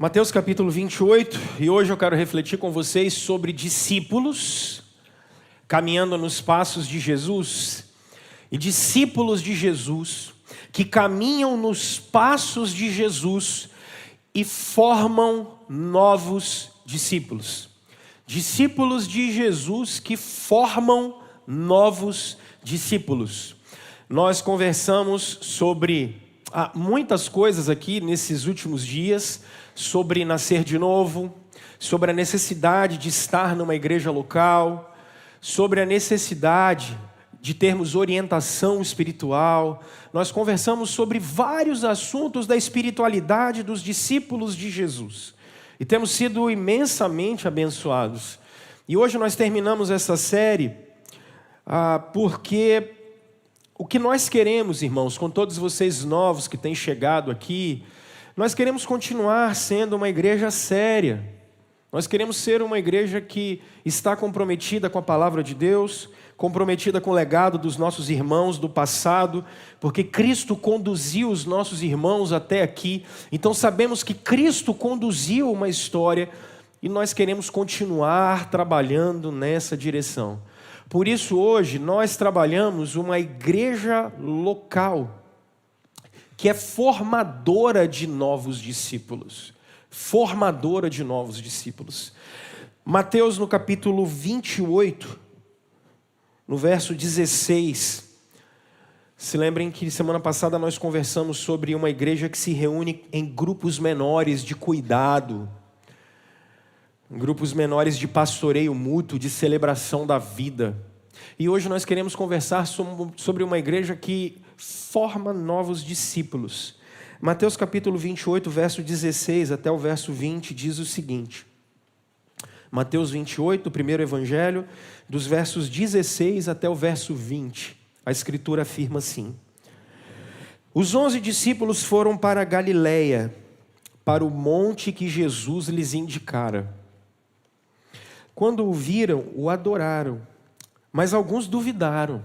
Mateus capítulo 28, e hoje eu quero refletir com vocês sobre discípulos caminhando nos passos de Jesus e discípulos de Jesus que caminham nos passos de Jesus e formam novos discípulos. Discípulos de Jesus que formam novos discípulos. Nós conversamos sobre muitas coisas aqui nesses últimos dias, sobre nascer de novo, sobre a necessidade de estar numa igreja local, sobre a necessidade de termos orientação espiritual. Nós conversamos sobre vários assuntos da espiritualidade dos discípulos de Jesus. E temos sido imensamente abençoados. E hoje nós terminamos essa série porque o que nós queremos, irmãos, com todos vocês novos que têm chegado aqui, nós queremos continuar sendo uma igreja séria. Nós queremos ser uma igreja que está comprometida com a palavra de Deus, comprometida com o legado dos nossos irmãos do passado, porque Cristo conduziu os nossos irmãos até aqui. Então sabemos que Cristo conduziu uma história e nós queremos continuar trabalhando nessa direção. Por isso hoje nós trabalhamos uma igreja local, que é formadora de novos discípulos. Formadora de novos discípulos. Mateus no capítulo 28, no verso 16. Se lembrem que semana passada nós conversamos sobre uma igreja que se reúne em grupos menores de cuidado, em grupos menores de pastoreio mútuo, de celebração da vida. E hoje nós queremos conversar sobre uma igreja que forma novos discípulos. Mateus capítulo 28, verso 16 até o verso 20, diz o seguinte. Mateus 28, o primeiro evangelho, dos versos 16 até o verso 20. A escritura afirma assim: Os 11 discípulos foram para a Galileia, para o monte que Jesus lhes indicara. Quando o viram, o adoraram, mas alguns duvidaram.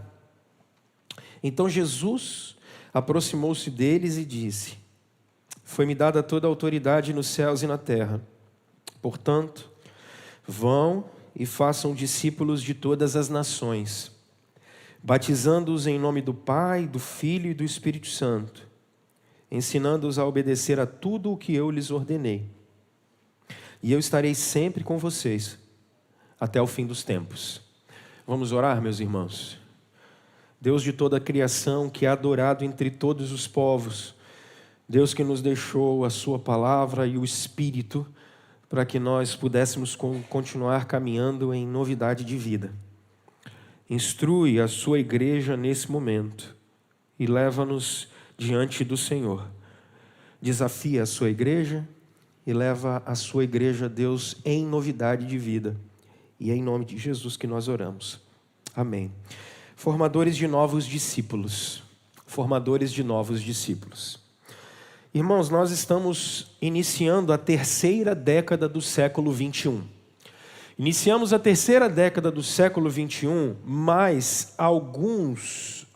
Então Jesus aproximou-se deles e disse: Foi-me dada toda a autoridade nos céus e na terra. Portanto, vão e façam discípulos de todas as nações, batizando-os em nome do Pai, do Filho e do Espírito Santo, ensinando-os a obedecer a tudo o que eu lhes ordenei. E eu estarei sempre com vocês, até o fim dos tempos. Vamos orar, meus irmãos? Deus de toda a criação, que é adorado entre todos os povos, Deus que nos deixou a sua palavra e o Espírito, para que nós pudéssemos continuar caminhando em novidade de vida. Instrui a sua igreja nesse momento e leva-nos diante do Senhor. Desafia a sua igreja e leva a sua igreja, Deus, em novidade de vida. E é em nome de Jesus que nós oramos. Amém. Formadores de novos discípulos. Formadores de novos discípulos. Irmãos, nós estamos iniciando a terceira década do século 21. Iniciamos a terceira década do século 21, mas alguns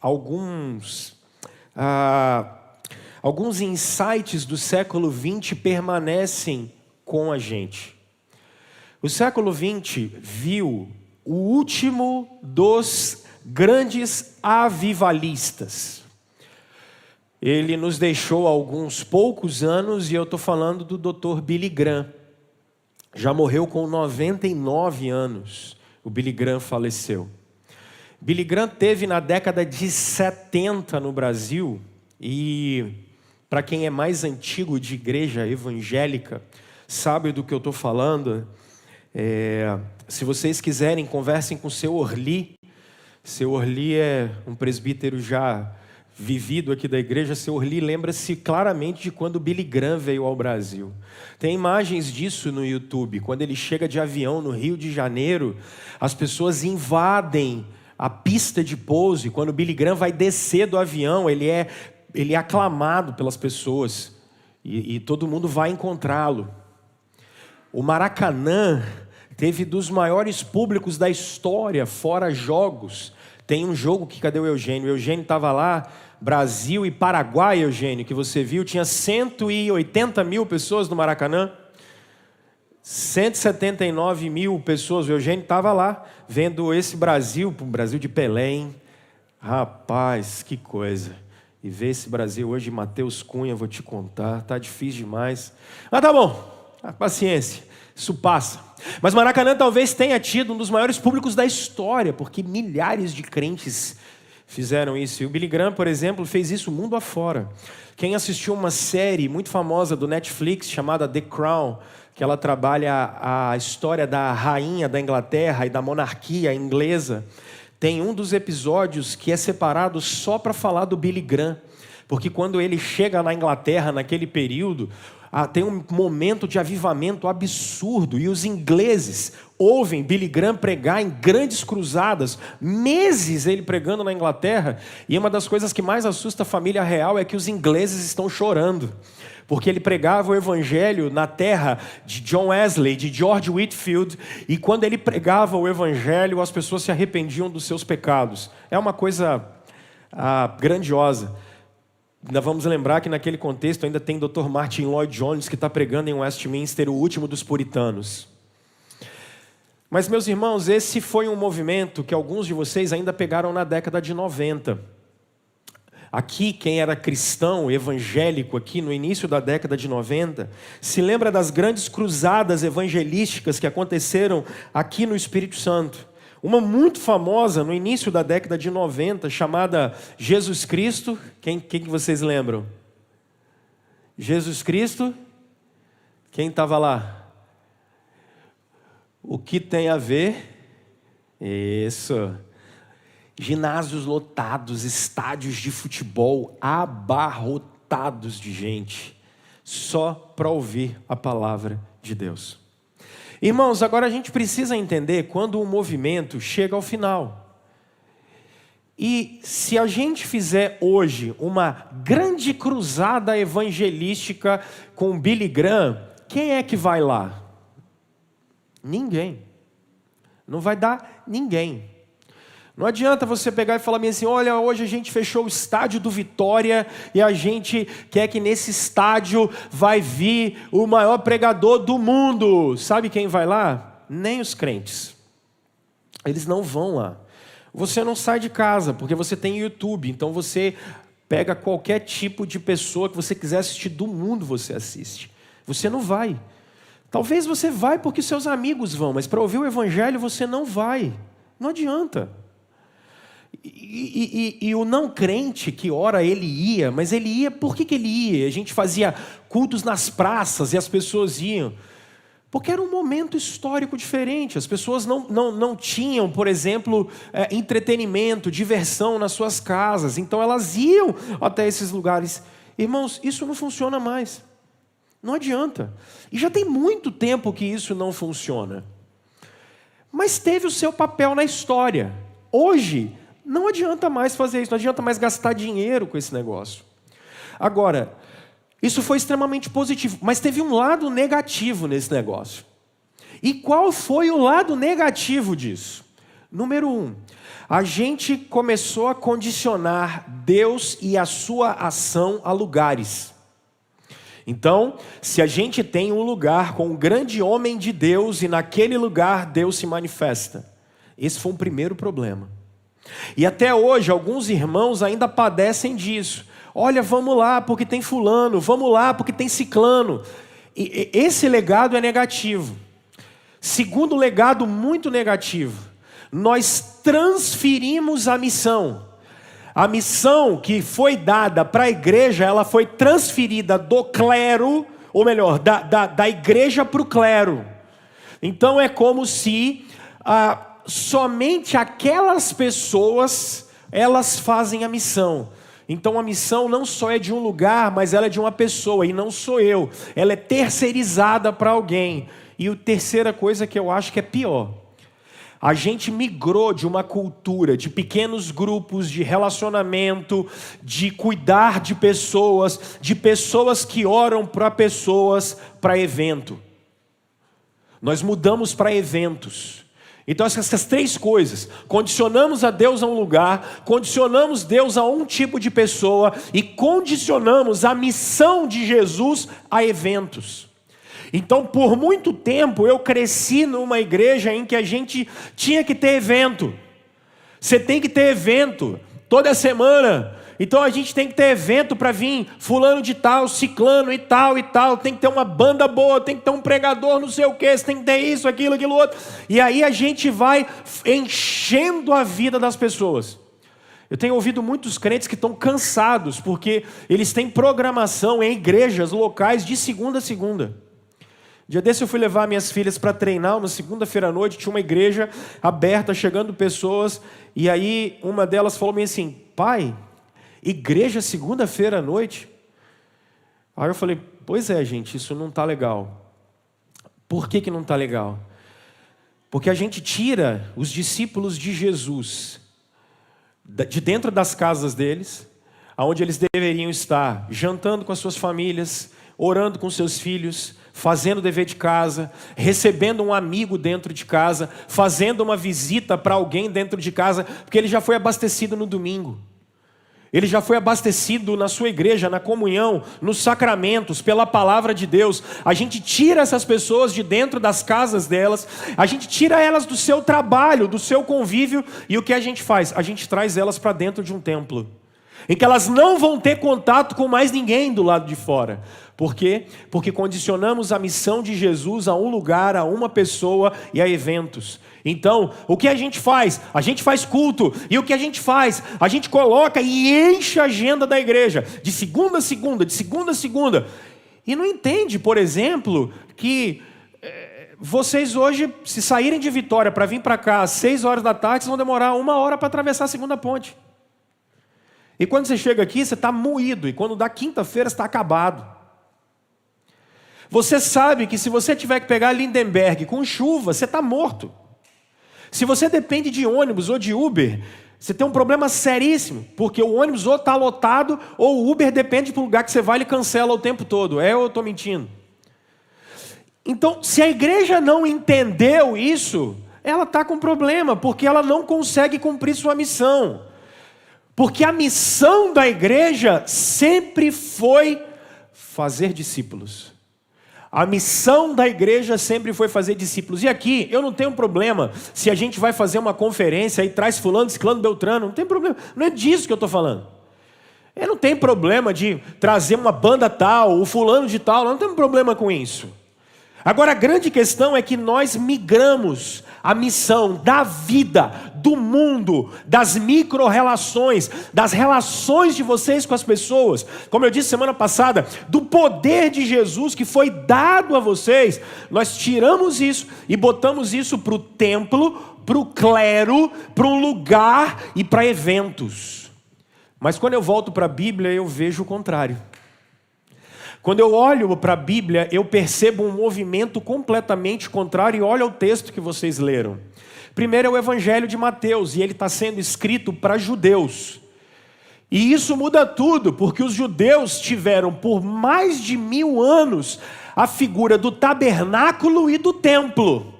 insights do século 20 permanecem com a gente. O século 20 viu o último dos grandes avivalistas. Ele nos deixou há alguns poucos anos, e eu estou falando do Dr. Billy Graham. Já morreu com 99 anos. O Billy Graham faleceu. Billy Graham teve na década de 70 no Brasil, e para quem é mais antigo de igreja evangélica, sabe do que eu estou falando. Se vocês quiserem, conversem com o seu Orli. Seu Orli é um presbítero já vivido aqui da igreja. Seu Orli lembra-se claramente de quando o Billy Graham veio ao Brasil. Tem imagens disso no YouTube. Quando ele chega de avião no Rio de Janeiro, as pessoas invadem a pista de pouso. E quando o Billy Graham vai descer do avião, ele é aclamado pelas pessoas. E todo mundo vai encontrá-lo. O Maracanã teve dos maiores públicos da história, fora jogos. Tem um jogo que, cadê o Eugênio? O Eugênio estava lá, Brasil e Paraguai, Eugênio, que você viu, tinha 180 mil pessoas no Maracanã. 179 mil pessoas. O Eugênio estava lá, vendo esse Brasil, o Brasil de Pelé, hein? Rapaz, que coisa. E ver esse Brasil hoje, Matheus Cunha, vou te contar, tá difícil demais. Mas tá bom, paciência, isso passa. Mas Maracanã talvez tenha tido um dos maiores públicos da história, porque milhares de crentes fizeram isso. E o Billy Graham, por exemplo, fez isso mundo afora. Quem assistiu uma série muito famosa do Netflix, chamada The Crown, que ela trabalha a história da rainha da Inglaterra e da monarquia inglesa, tem um dos episódios que é separado só para falar do Billy Graham, porque quando ele chega na Inglaterra naquele período, tem um momento de avivamento absurdo, e os ingleses ouvem Billy Graham pregar em grandes cruzadas, meses ele pregando na Inglaterra, e uma das coisas que mais assusta a família real é que os ingleses estão chorando, porque ele pregava o evangelho na terra de John Wesley, de George Whitefield, e quando ele pregava o evangelho, as pessoas se arrependiam dos seus pecados. É uma coisa grandiosa. Ainda vamos lembrar que naquele contexto ainda tem Dr. Martin Lloyd Jones, que está pregando em Westminster, o último dos puritanos. Mas, meus irmãos, esse foi um movimento que alguns de vocês ainda pegaram na década de 90. Aqui, quem era cristão, evangélico, aqui no início da década de 90, se lembra das grandes cruzadas evangelísticas que aconteceram aqui no Espírito Santo. Uma muito famosa no início da década de 90, chamada Jesus Cristo. Quem que vocês lembram? Jesus Cristo? Quem estava lá? O que tem a ver? Isso. Ginásios lotados, estádios de futebol abarrotados de gente, só para ouvir a palavra de Deus. Irmãos, agora a gente precisa entender quando o movimento chega ao final. E se a gente fizer hoje uma grande cruzada evangelística com Billy Graham, quem é que vai lá? Ninguém. Não vai dar ninguém. Não adianta você pegar e falar assim, olha, hoje a gente fechou o estádio do Vitória e a gente quer que nesse estádio vai vir o maior pregador do mundo. Sabe quem vai lá? Nem os crentes. Eles não vão lá. Você não sai de casa, porque você tem YouTube, então você pega qualquer tipo de pessoa que você quiser assistir do mundo, você assiste. Você não vai. Talvez você vai porque seus amigos vão, mas para ouvir o evangelho você não vai. Não adianta. E o não crente, que ora ele ia, mas ele ia, por que ele ia? A gente fazia cultos nas praças e as pessoas iam. Porque era um momento histórico diferente. As pessoas não tinham, por exemplo, entretenimento, diversão nas suas casas. Então elas iam até esses lugares. Irmãos, isso não funciona mais. Não adianta. E já tem muito tempo que isso não funciona. Mas teve o seu papel na história. Hoje, não adianta mais fazer isso, não adianta mais gastar dinheiro com esse negócio. Agora, isso foi extremamente positivo, mas teve um lado negativo nesse negócio. E qual foi o lado negativo disso? Número 1, a gente começou a condicionar Deus e a sua ação a lugares. Então, se a gente tem um lugar com um grande homem de Deus e naquele lugar Deus se manifesta. Esse foi um primeiro problema. E até hoje, alguns irmãos ainda padecem disso. Olha, vamos lá porque tem fulano, vamos lá porque tem ciclano. E esse legado é negativo. Segundo legado muito negativo, nós transferimos a missão. A missão que foi dada para a igreja, ela foi transferida do clero, ou melhor, da igreja para o clero. Então é como se somente aquelas pessoas, elas fazem a missão. Então a missão não só é de um lugar, mas ela é de uma pessoa, e não sou eu. Ela é terceirizada para alguém. E a terceira coisa que eu acho que é pior. A gente migrou de uma cultura de pequenos grupos, de relacionamento, de cuidar de pessoas que oram para pessoas, para evento. Nós mudamos para eventos. Então essas três coisas, condicionamos a Deus a um lugar, condicionamos Deus a um tipo de pessoa e condicionamos a missão de Jesus a eventos. Então, por muito tempo, eu cresci numa igreja em que a gente tinha que ter evento. Você tem que ter evento toda semana. Então a gente tem que ter evento para vir fulano de tal, ciclano e tal e tal. Tem que ter uma banda boa, tem que ter um pregador, não sei o que. Você tem que ter isso, aquilo, aquilo outro. E aí a gente vai enchendo a vida das pessoas. Eu tenho ouvido muitos crentes que estão cansados porque eles têm programação em igrejas locais de segunda a segunda. Dia desse eu fui levar minhas filhas para treinar, uma segunda-feira à noite, tinha uma igreja aberta, chegando pessoas, e aí uma delas falou bem assim: pai, igreja segunda-feira à noite? Aí eu falei: pois é, gente, isso não está legal. Por que não está legal? Porque a gente tira os discípulos de Jesus de dentro das casas deles, onde eles deveriam estar jantando com as suas famílias, orando com seus filhos, fazendo o dever de casa, recebendo um amigo dentro de casa, fazendo uma visita para alguém dentro de casa, porque ele já foi abastecido no domingo. Ele já foi abastecido na sua igreja, na comunhão, nos sacramentos, pela palavra de Deus. A gente tira essas pessoas de dentro das casas delas, a gente tira elas do seu trabalho, do seu convívio, e o que a gente faz? A gente traz elas para dentro de um templo, em que elas não vão ter contato com mais ninguém do lado de fora. Por quê? Porque condicionamos a missão de Jesus a um lugar, a uma pessoa e a eventos. Então, o que a gente faz? A gente faz culto. E o que a gente faz? A gente coloca e enche a agenda da igreja, de segunda a segunda, de segunda a segunda. E não entende, por exemplo, que vocês hoje, se saírem de Vitória para vir para cá às 6 horas da tarde, vocês vão demorar 1 hora para atravessar a segunda ponte. E quando você chega aqui, você está moído. E quando dá quinta-feira, você está acabado. Você sabe que se você tiver que pegar Lindenberg com chuva, você está morto. Se você depende de ônibus ou de Uber, você tem um problema seríssimo. Porque o ônibus ou está lotado, ou o Uber depende do lugar que você vai, ele cancela o tempo todo. Eu estou mentindo? Então, se a igreja não entendeu isso, ela está com problema, porque ela não consegue cumprir sua missão. Porque a missão da igreja sempre foi fazer discípulos. A missão da igreja sempre foi fazer discípulos. E aqui, eu não tenho problema se a gente vai fazer uma conferência e traz fulano, ciclano, beltrano. Não tem problema. Não é disso que eu estou falando. Eu não tenho problema de trazer uma banda tal, o fulano de tal. Não tenho problema com isso. Agora, a grande questão é que nós migramos a missão da vida, do mundo, das micro-relações, das relações de vocês com as pessoas. Como eu disse semana passada, do poder de Jesus que foi dado a vocês, nós tiramos isso e botamos isso para o templo, para o clero, para um lugar e para eventos. Mas quando eu volto para a Bíblia, eu vejo o contrário. Quando eu olho para a Bíblia, eu percebo um movimento completamente contrário e olha o texto que vocês leram. Primeiro é o Evangelho de Mateus e ele está sendo escrito para judeus. E isso muda tudo, porque os judeus tiveram por mais de 1000 anos a figura do tabernáculo e do templo.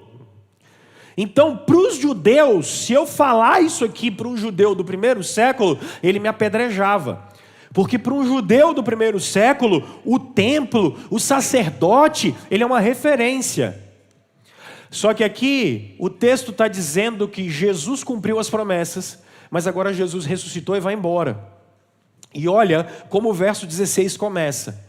Então, para os judeus, se eu falar isso aqui para um judeu do primeiro século, ele me apedrejava. Porque para um judeu do primeiro século, o templo, o sacerdote, ele é uma referência. Só que aqui, o texto está dizendo que Jesus cumpriu as promessas, mas agora Jesus ressuscitou e vai embora. E olha como o verso 16 começa.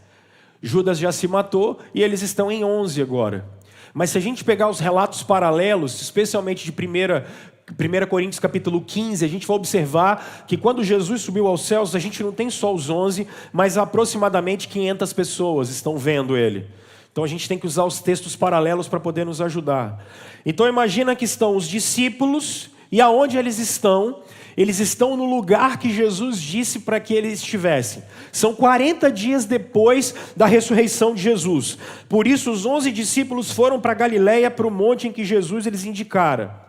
Judas já se matou e eles estão em 11 agora. Mas se a gente pegar os relatos paralelos, especialmente de 1 Coríntios capítulo 15, a gente vai observar que quando Jesus subiu aos céus, a gente não tem só os 11, mas aproximadamente 500 pessoas estão vendo ele. Então a gente tem que usar os textos paralelos para poder nos ajudar. Então imagina que estão os discípulos, e aonde eles estão? Eles estão no lugar que Jesus disse para que eles estivessem. São 40 dias depois da ressurreição de Jesus. Por isso os 11 discípulos foram para Galiléia, para o monte em que Jesus eles indicara.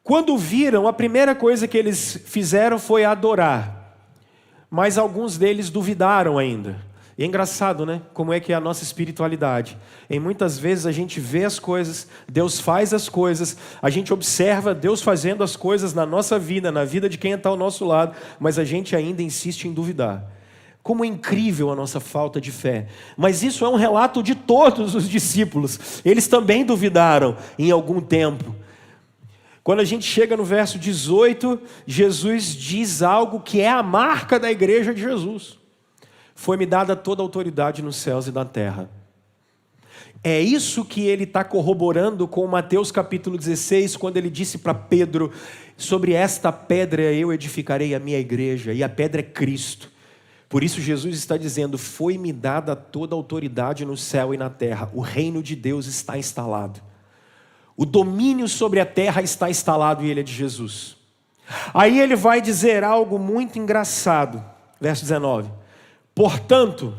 Quando viram, a primeira coisa que eles fizeram foi adorar. Mas alguns deles duvidaram ainda. E é engraçado, né? Como é que é a nossa espiritualidade. Em muitas vezes a gente vê as coisas, Deus faz as coisas, a gente observa Deus fazendo as coisas na nossa vida, na vida de quem está ao nosso lado, mas a gente ainda insiste em duvidar. Como é incrível a nossa falta de fé. Mas isso é um relato de todos os discípulos. Eles também duvidaram em algum tempo. Quando a gente chega no verso 18, Jesus diz algo que é a marca da igreja de Jesus. Foi-me dada toda a autoridade nos céus e na terra. É isso que ele está corroborando com Mateus capítulo 16, quando ele disse para Pedro: sobre esta pedra eu edificarei a minha igreja, e a pedra é Cristo. Por isso Jesus está dizendo: foi-me dada toda a autoridade no céu e na terra. O reino de Deus está instalado. O domínio sobre a terra está instalado e ele é de Jesus. Aí ele vai dizer algo muito engraçado. Verso 19. Portanto,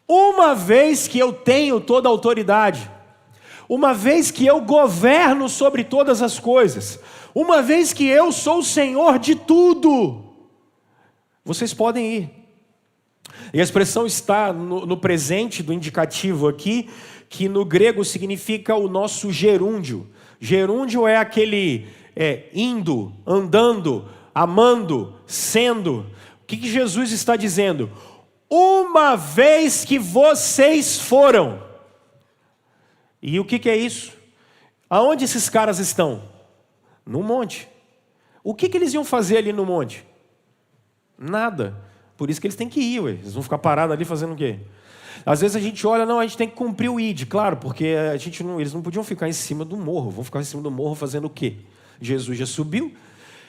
uma vez que eu tenho toda a autoridade, uma vez que eu governo sobre todas as coisas, uma vez que eu sou o Senhor de tudo, vocês podem ir. E a expressão está no presente do indicativo aqui, que no grego significa o nosso gerúndio. Gerúndio é aquele indo, andando, amando, sendo. O que Jesus está dizendo? Uma vez que vocês foram. E o que é isso? Aonde esses caras estão? No monte. O que eles iam fazer ali no monte? Nada. Por isso que eles têm que ir, ué. Eles vão ficar parados ali fazendo o quê? Às vezes a gente olha, não, a gente tem que cumprir o ID, claro, porque eles não podiam ficar em cima do morro. Vão ficar em cima do morro fazendo o quê? Jesus já subiu.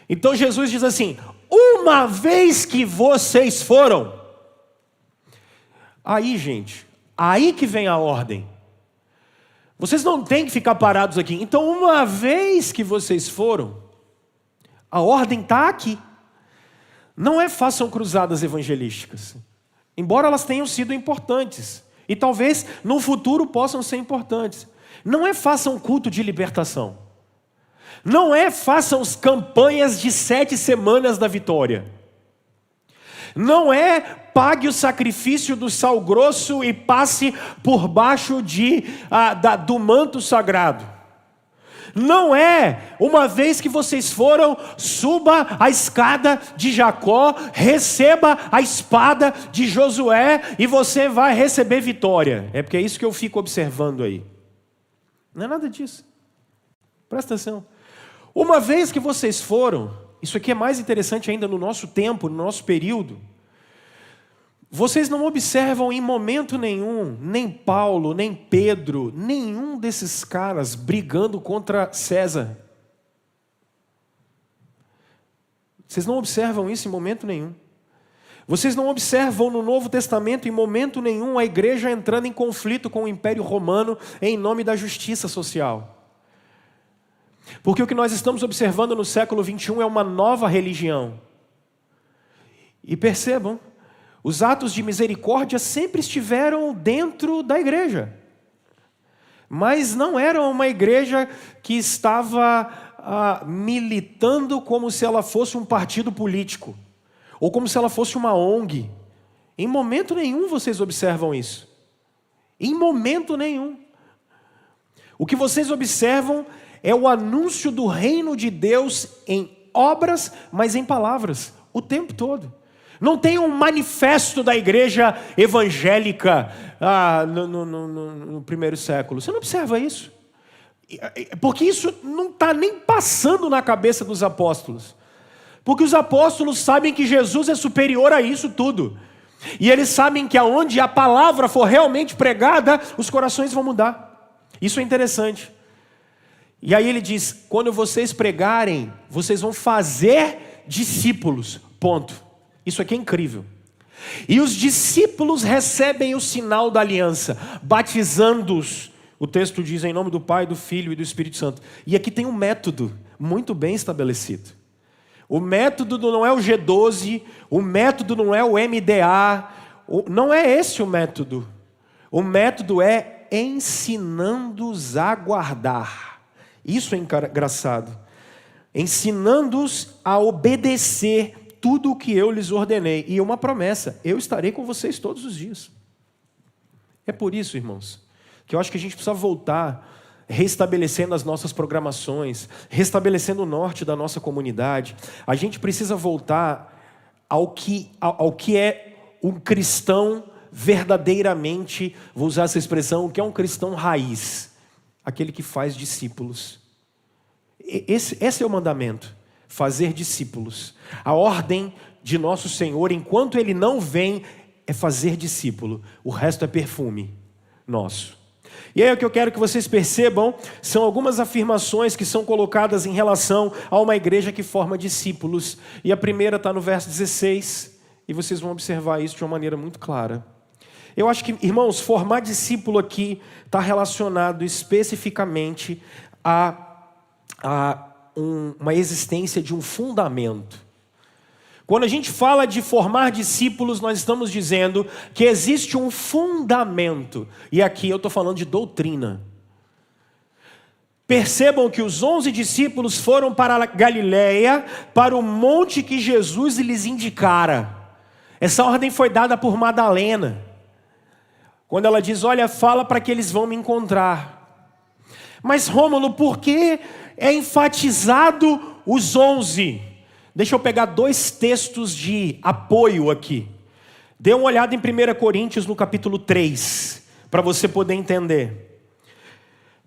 Então Jesus diz assim: uma vez que vocês foram. Aí, gente, aí que vem a ordem. Vocês não têm que ficar parados aqui. Então, uma vez que vocês foram, a ordem está aqui. Não é façam cruzadas evangelísticas, embora elas tenham sido importantes, e talvez no futuro possam ser importantes. Não é façam culto de libertação. Não é façam campanhas de 7 semanas da vitória. Não é pague o sacrifício do sal grosso e passe por baixo do manto sagrado. Não é, uma vez que vocês foram, suba a escada de Jacó, receba a espada de Josué e você vai receber vitória. É porque é isso que eu fico observando aí. Não é nada disso. Presta atenção. Uma vez que vocês foram, isso aqui é mais interessante ainda no nosso tempo, no nosso período. Vocês não observam em momento nenhum, nem Paulo, nem Pedro, nenhum desses caras brigando contra César. Vocês não observam isso em momento nenhum. Vocês não observam no Novo Testamento em momento nenhum a igreja entrando em conflito com o Império Romano em nome da justiça social. Porque o que nós estamos observando no século 21 é uma nova religião. E percebam, os atos de misericórdia sempre estiveram dentro da igreja. Mas não era uma igreja que estava militando como se ela fosse um partido político. Ou como se ela fosse uma ONG. Em momento nenhum vocês observam isso. Em momento nenhum. O que vocês observam é o anúncio do reino de Deus em obras, mas em palavras, o tempo todo. Não tem um manifesto da igreja evangélica no primeiro século. Você não observa isso. Porque isso não está nem passando na cabeça dos apóstolos. Porque os apóstolos sabem que Jesus é superior a isso tudo. E eles sabem que aonde a palavra for realmente pregada, os corações vão mudar. Isso é interessante. E aí ele diz, quando vocês pregarem, vocês vão fazer discípulos. Ponto. Isso aqui é incrível. E os discípulos recebem o sinal da aliança, batizando-os. O texto diz em nome do Pai, do Filho e do Espírito Santo. E aqui tem um método muito bem estabelecido. O método não é o G12, o método não é o MDA, não é esse o método. O método é ensinando-os a guardar. Isso é engraçado. Ensinando-os a obedecer tudo o que eu lhes ordenei. E uma promessa, eu estarei com vocês todos os dias. É por isso, irmãos, que eu acho que a gente precisa voltar, restabelecendo as nossas programações, restabelecendo o norte da nossa comunidade. A gente precisa voltar ao que é um cristão verdadeiramente, vou usar essa expressão, o que é um cristão raiz? Aquele que faz discípulos. Esse é o mandamento, fazer discípulos. A ordem de nosso Senhor, enquanto Ele não vem, é fazer discípulo. O resto é perfume nosso. E aí o que eu quero que vocês percebam são algumas afirmações que são colocadas em relação a uma igreja que forma discípulos. E a primeira está no verso 16, e vocês vão observar isso de uma maneira muito clara. Eu acho que, irmãos, formar discípulo aqui está relacionado especificamente uma existência de um fundamento. Quando a gente fala de formar discípulos, nós estamos dizendo que existe um fundamento. E aqui eu estou falando de doutrina. Percebam que os 11 discípulos foram para a Galileia, para o monte que Jesus lhes indicara. Essa ordem foi dada por Madalena. Quando ela diz, olha, fala para que eles vão me encontrar. Mas Rômulo, por que é enfatizado os 11? Deixa eu pegar 2 textos de apoio aqui. Dê uma olhada em 1 Coríntios no capítulo 3, para você poder entender.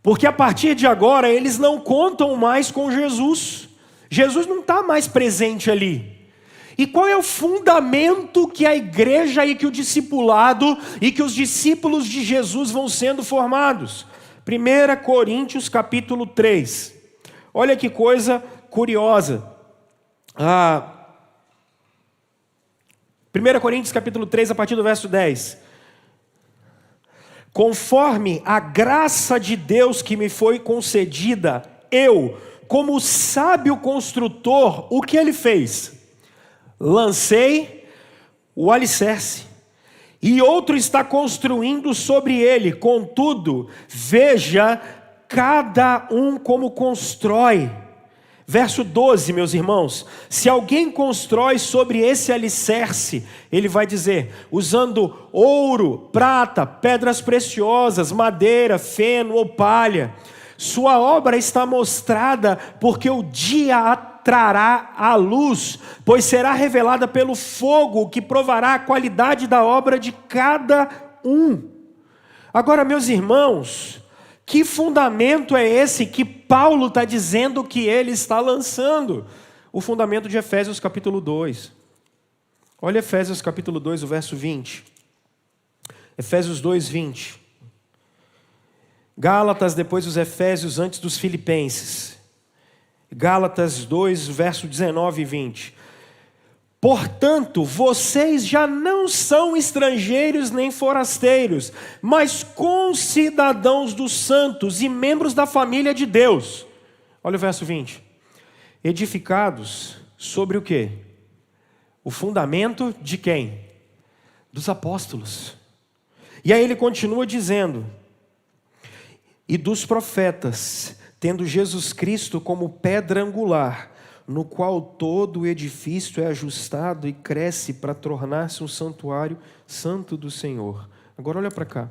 Porque a partir de agora, eles não contam mais com Jesus. Jesus não está mais presente ali. E qual é o fundamento que a igreja e que o discipulado e que os discípulos de Jesus vão sendo formados? 1 Coríntios capítulo 3. Olha que coisa curiosa. 1 Coríntios capítulo 3, a partir do verso 10. Conforme a graça de Deus que me foi concedida, eu, como sábio construtor, o que ele fez? Lancei o alicerce, e outro está construindo sobre ele. Contudo, veja cada um como constrói. Verso 12, meus irmãos, se alguém constrói sobre esse alicerce, ele vai dizer, usando ouro, prata, pedras preciosas, madeira, feno ou palha, sua obra está mostrada, porque o dia a trará à luz, pois será revelada pelo fogo, que provará a qualidade da obra de cada um. Agora, meus irmãos, que fundamento é esse que Paulo está dizendo que ele está lançando? O fundamento de Efésios capítulo 2. Olha Efésios capítulo 2, o verso 20. Efésios 2, 20. Gálatas, depois os Efésios, antes dos Filipenses. Gálatas 2, verso 19 e 20. Portanto, vocês já não são estrangeiros nem forasteiros, mas concidadãos dos santos e membros da família de Deus. Olha o verso 20. Edificados sobre o quê? O fundamento de quem? Dos apóstolos. E aí ele continua dizendo, e dos profetas, tendo Jesus Cristo como pedra angular, no qual todo o edifício é ajustado e cresce para tornar-se um santuário santo do Senhor. Agora olha para cá.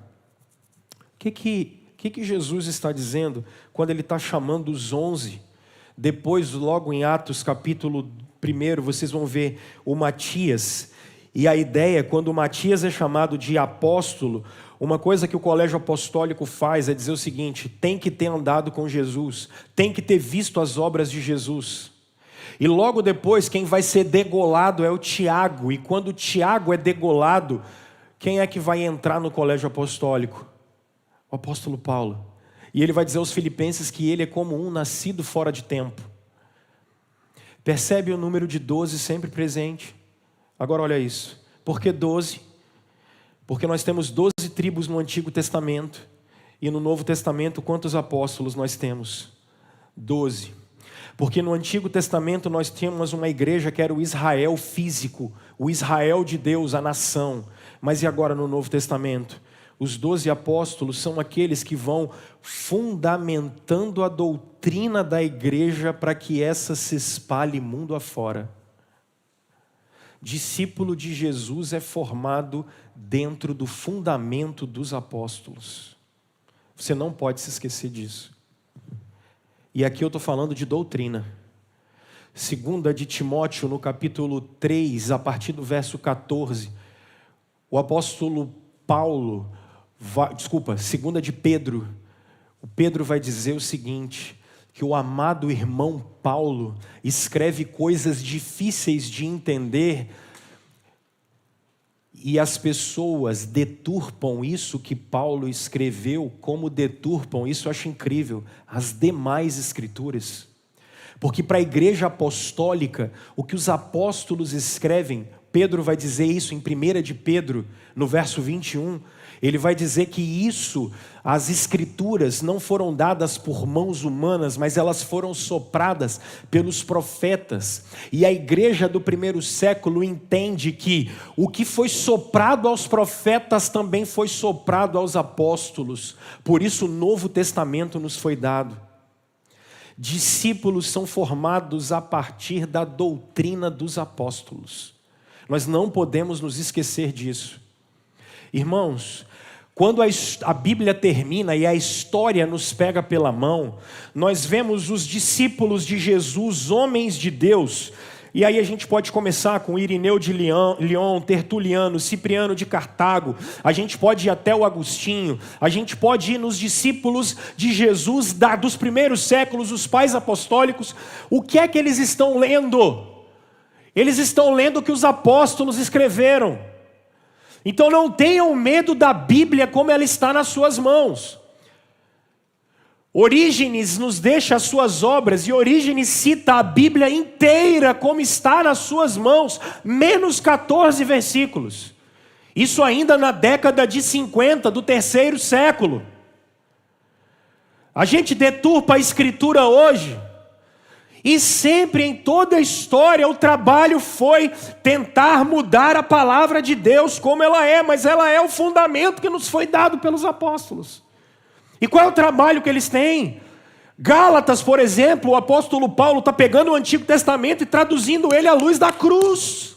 O que Jesus está dizendo quando ele está chamando os 11? Depois, logo em Atos capítulo 1, vocês vão ver o Matias. E a ideia, quando o Matias é chamado de apóstolo, uma coisa que o colégio apostólico faz é dizer o seguinte, tem que ter andado com Jesus, tem que ter visto as obras de Jesus. E logo depois, quem vai ser degolado é o Tiago. E quando o Tiago é degolado, quem é que vai entrar no colégio apostólico? O apóstolo Paulo. E ele vai dizer aos filipenses que ele é como um nascido fora de tempo. Percebe o número de 12 sempre presente? Agora olha isso. Por que 12? Porque nós temos 12 tribos no Antigo Testamento. E no Novo Testamento, quantos apóstolos nós temos? 12. Porque no Antigo Testamento nós tínhamos uma igreja que era o Israel físico, o Israel de Deus, a nação. Mas e agora no Novo Testamento? Os 12 apóstolos são aqueles que vão fundamentando a doutrina da igreja para que essa se espalhe mundo afora. Discípulo de Jesus é formado dentro do fundamento dos apóstolos. Você não pode se esquecer disso. E aqui eu estou falando de doutrina. 2 de Timóteo, no capítulo 3, a partir do verso 14. O apóstolo Paulo, 2 de Pedro, o Pedro vai dizer o seguinte, que o amado irmão Paulo escreve coisas difíceis de entender e as pessoas deturpam isso que Paulo escreveu, como deturpam, isso eu acho incrível, as demais escrituras. Porque para a igreja apostólica, o que os apóstolos escrevem, Pedro vai dizer isso em 1 de Pedro, no verso 21, ele vai dizer que isso, as escrituras não foram dadas por mãos humanas, mas elas foram sopradas pelos profetas. E a igreja do primeiro século entende que o que foi soprado aos profetas também foi soprado aos apóstolos. Por isso o Novo Testamento nos foi dado. Discípulos são formados a partir da doutrina dos apóstolos. Nós não podemos nos esquecer disso. Irmãos, quando a Bíblia termina e a história nos pega pela mão, nós vemos os discípulos de Jesus, homens de Deus, e aí a gente pode começar com Irineu de Lyon, Tertuliano, Cipriano de Cartago, a gente pode ir até o Agostinho, a gente pode ir nos discípulos de Jesus dos primeiros séculos, os pais apostólicos. O que é que eles estão lendo? Eles estão lendo o que os apóstolos escreveram. Então não tenham medo da Bíblia como ela está nas suas mãos. Orígenes nos deixa as suas obras, e Orígenes cita a Bíblia inteira como está nas suas mãos, menos 14 versículos. Isso ainda na década de 50, do terceiro século. A gente deturpa a Escritura hoje, e sempre em toda a história o trabalho foi tentar mudar a palavra de Deus como ela é, mas ela é o fundamento que nos foi dado pelos apóstolos. E qual é o trabalho que eles têm? Gálatas, por exemplo, o apóstolo Paulo está pegando o Antigo Testamento e traduzindo ele à luz da cruz.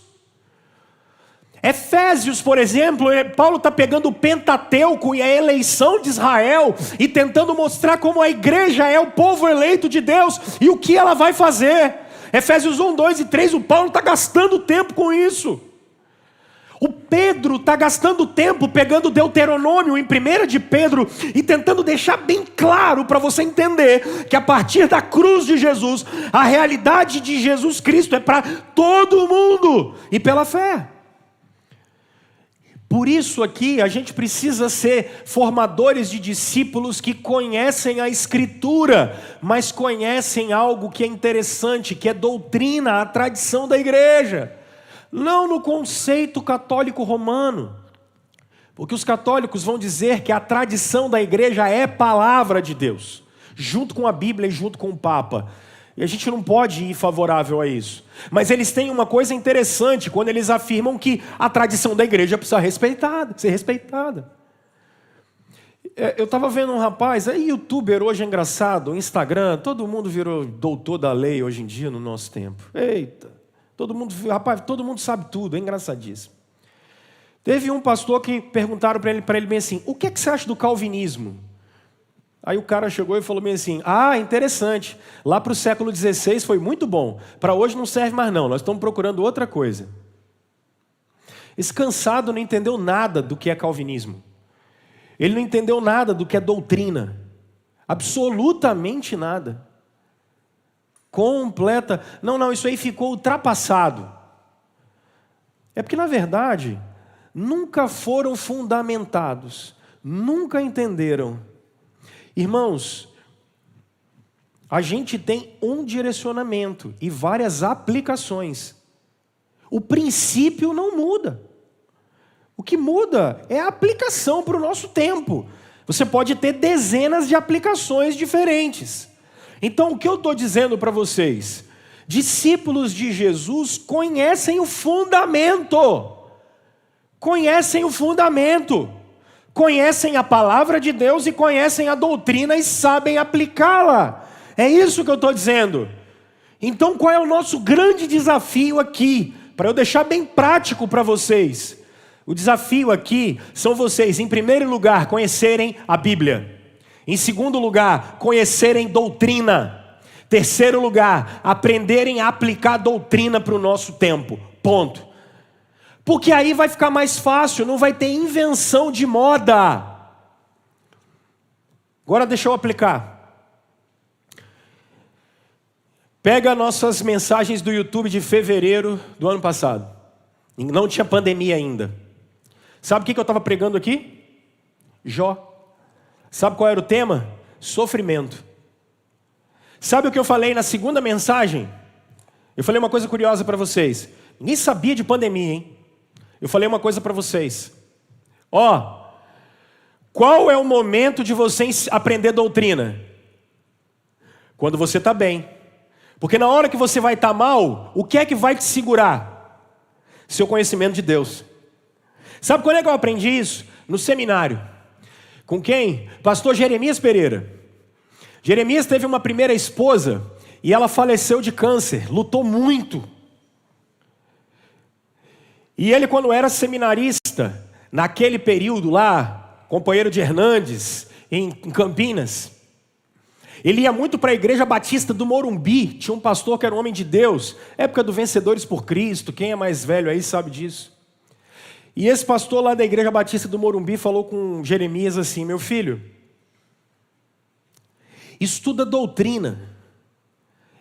Efésios, por exemplo, Paulo está pegando o Pentateuco e a eleição de Israel e tentando mostrar como a igreja é o povo eleito de Deus e o que ela vai fazer. Efésios 1, 2 e 3, o Paulo está gastando tempo com isso. O Pedro está gastando tempo pegando Deuteronômio em 1 de Pedro e tentando deixar bem claro para você entender que a partir da cruz de Jesus, a realidade de Jesus Cristo é para todo mundo e pela fé. Por isso aqui a gente precisa ser formadores de discípulos que conhecem a Escritura, mas conhecem algo que é interessante, que é doutrina, a tradição da igreja. Não no conceito católico romano, porque os católicos vão dizer que a tradição da igreja é palavra de Deus, junto com a Bíblia e junto com o Papa. E a gente não pode ir favorável a isso. Mas eles têm uma coisa interessante quando eles afirmam que a tradição da igreja precisa ser respeitada. Eu estava vendo um rapaz, youtuber hoje é engraçado, Instagram, todo mundo virou doutor da lei hoje em dia no nosso tempo. Eita, todo mundo sabe tudo, é engraçadíssimo. Teve um pastor que perguntaram para ele bem assim, o que é que você acha do calvinismo? Aí o cara chegou e falou bem assim, interessante, lá para o século XVI foi muito bom, para hoje não serve mais não, nós estamos procurando outra coisa. Esse cansado não entendeu nada do que é calvinismo, ele não entendeu nada do que é doutrina, absolutamente nada, não, isso aí ficou ultrapassado. É porque na verdade, nunca foram fundamentados, nunca entenderam. Irmãos, a gente tem um direcionamento e várias aplicações. O princípio não muda. O que muda é a aplicação para o nosso tempo. Você pode ter dezenas de aplicações diferentes. Então, o que eu estou dizendo para vocês? Discípulos de Jesus conhecem o fundamento. Conhecem o fundamento. Conhecem a palavra de Deus e conhecem a doutrina e sabem aplicá-la. É isso que eu estou dizendo. Então qual é o nosso grande desafio aqui? Para eu deixar bem prático para vocês. O desafio aqui são vocês, em primeiro lugar, conhecerem a Bíblia. Em segundo lugar, conhecerem doutrina. Terceiro lugar, aprenderem a aplicar a doutrina para o nosso tempo. Ponto. Porque aí vai ficar mais fácil, não vai ter invenção de moda. Agora deixa eu aplicar. Pega nossas mensagens do YouTube de fevereiro do ano passado. Não tinha pandemia ainda. Sabe o que eu estava pregando aqui? Jó. Sabe qual era o tema? Sofrimento. Sabe o que eu falei na segunda mensagem? Eu falei uma coisa curiosa para vocês. Ninguém sabia de pandemia, hein? Eu falei uma coisa para vocês. Qual é o momento de você aprender doutrina? Quando você está bem. Porque na hora que você vai estar mal, o que é que vai te segurar? Seu conhecimento de Deus. Sabe quando é que eu aprendi isso? No seminário. Com quem? Pastor Jeremias Pereira. Jeremias teve uma primeira esposa e ela faleceu de câncer, lutou muito. E ele, quando era seminarista, naquele período lá, companheiro de Hernandes, em Campinas, ele ia muito para a Igreja Batista do Morumbi. Tinha um pastor que era um homem de Deus, época do Vencedores por Cristo. Quem é mais velho aí sabe disso. E esse pastor lá da Igreja Batista do Morumbi falou com Jeremias assim: meu filho, estuda doutrina,